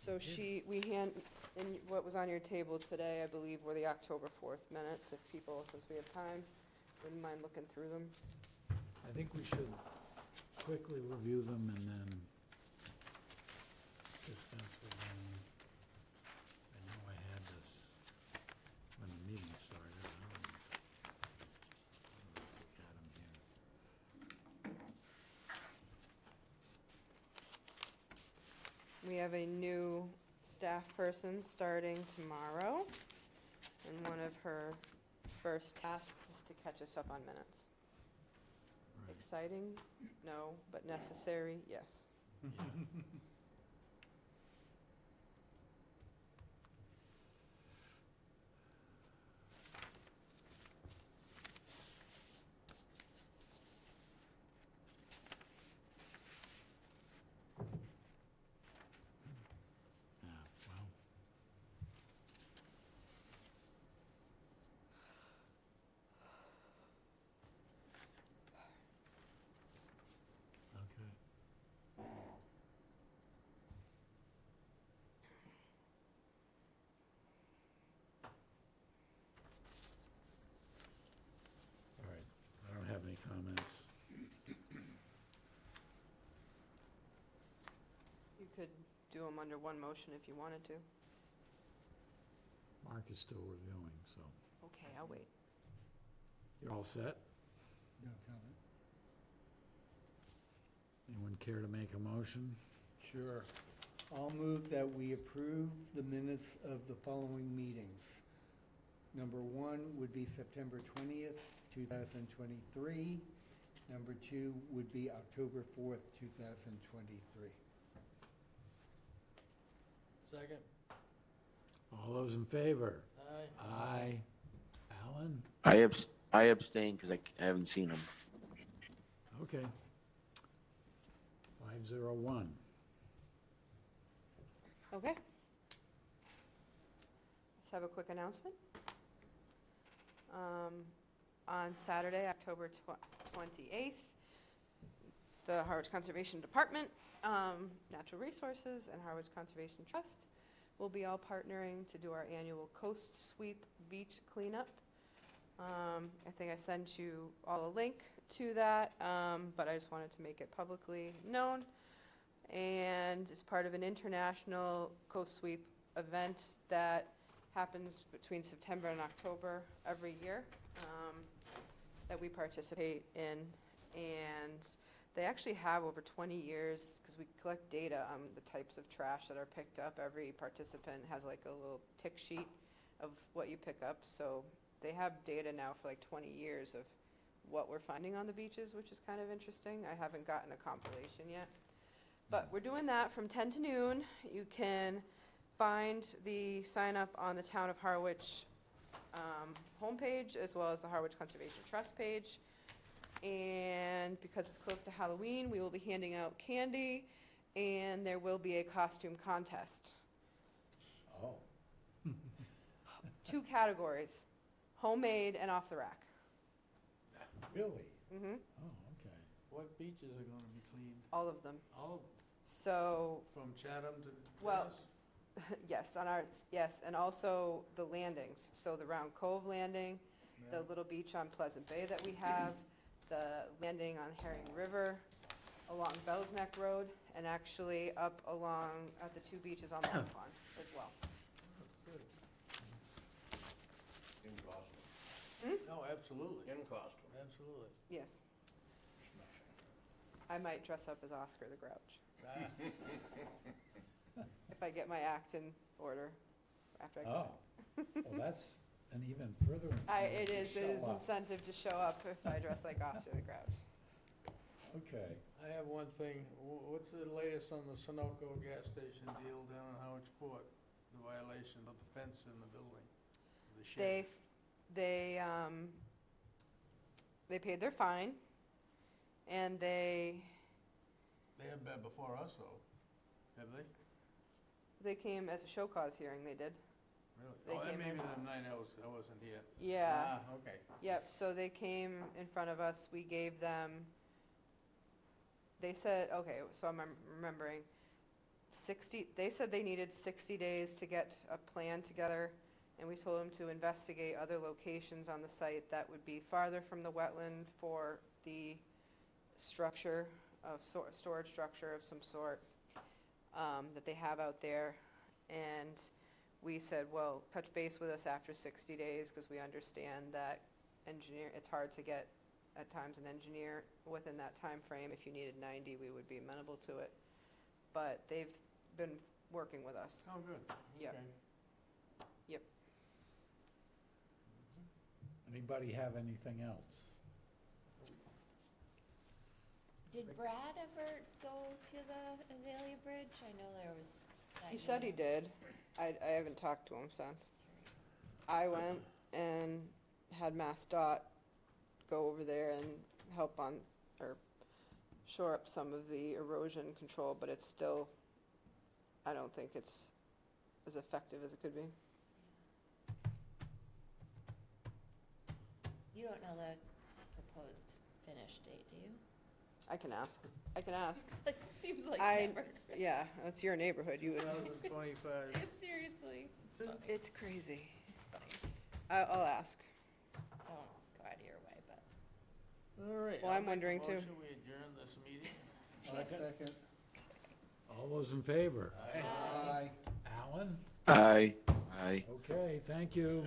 So and what was on your table today, I believe, were the October 4th minutes, if people, since we have time, wouldn't mind looking through them. I think we should quickly review them and then dispense with them. I know I had this when the meeting started. I don't know. Got 'em here. We have a new staff person starting tomorrow, and one of her first tasks is to catch us up on minutes. Right. Exciting? No, but necessary? Yes. Yeah, well. Okay. All right, I don't have any comments. You could do them under one motion if you wanted to. Mark is still reviewing, so. Okay, I'll wait. You're all set? No comment. Anyone care to make a motion? Sure. I'll move that we approve the minutes of the following meetings. Number 1 would be September 20th, 2023. Number 2 would be October 4th, 2023. Second? All those in favor? Aye. Aye. Alan? I abstain because I haven't seen them. Okay. 501. Okay. Let's have a quick announcement. On Saturday, October 28th, the Harwich Conservation Department, Natural Resources, and Harwich Conservation Trust will be all partnering to do our annual Coast Sweep Beach Cleanup. I think I sent you all a link to that, but I just wanted to make it publicly known. And it's part of an international Coast Sweep event that happens between September and October every year, that we participate in. And they actually have over 20 years, because we collect data on the types of trash that are picked up. Every participant has like a little tick sheet of what you pick up. So they have data now for like 20 years of what we're finding on the beaches, which is kind of interesting. I haven't gotten a compilation yet. But we're doing that from 10 to noon. You can find the sign up on the Town of Harwich homepage, as well as the Harwich Conservation Trust page. And because it's close to Halloween, we will be handing out candy, and there will be a costume contest. Oh. 2 categories, homemade and off the rack. Really? Mm-hmm. Oh, okay. What beaches are gonna be cleaned? All of them. All of them, So, from Chatham to Well, Dennis? yes, yes, and also the landings. So the Round Cove landing, the Yeah. little beach on Pleasant Bay that we have, the landing on Herring River, along Bell's Neck Road, and actually up along at the 2 beaches on Long Pond as well. Good. In costume. No, absolutely, In costume. absolutely. Yes. I might dress up as Oscar the Grouch, if I get my act in order after I go. Oh, well, that's an even further It is incentive to show up. incentive to show up if I dress like Oscar the Grouch. Okay. I have one thing, what's the latest on the Sunoco gas station deal down in Howard Port? The violation of the fence in the building, the shed? They paid their fine, and they have been before us though, have they? came as a show cause hearing, they did. Really? They Oh, that came may in. be the night I wasn't here. Yeah, Ah, okay. yep, so they came in front of us, we gave them, they said, okay, so I'm remembering, they said they needed 60 days to get a plan together, and we told them to investigate other locations on the site that would be farther from the wetland for the structure of, storage structure of some sort, that they have out there. And we said, well, touch base with us after 60 days, because we understand that it's hard to get, at times, an engineer within that time frame. If you needed 90, we would be amenable to it. But they've been working with us. Oh, good. Yep. Okay. Yep. Anybody have anything else? Did Brad ever go to the Azalea Bridge? I know there was that. He said he did. I haven't talked to him since. Curious. I went and had MassDOT go over there and help on, or shore up some of the erosion control, but it's still, I don't think it's as effective as it could be. You don't know the proposed finish date, do you? I can ask. I can ask. It's like, seems like I, never. yeah, that's your neighborhood. You would, 2025. Seriously, it's funny. it's crazy. It's funny. I'll ask. Don't go out of your way, but. All right. Well, I'll I'm make a wondering too. motion, we adjourn this meeting. Second. All those in favor? Aye. Alan? Aye. Aye. Okay, thank you.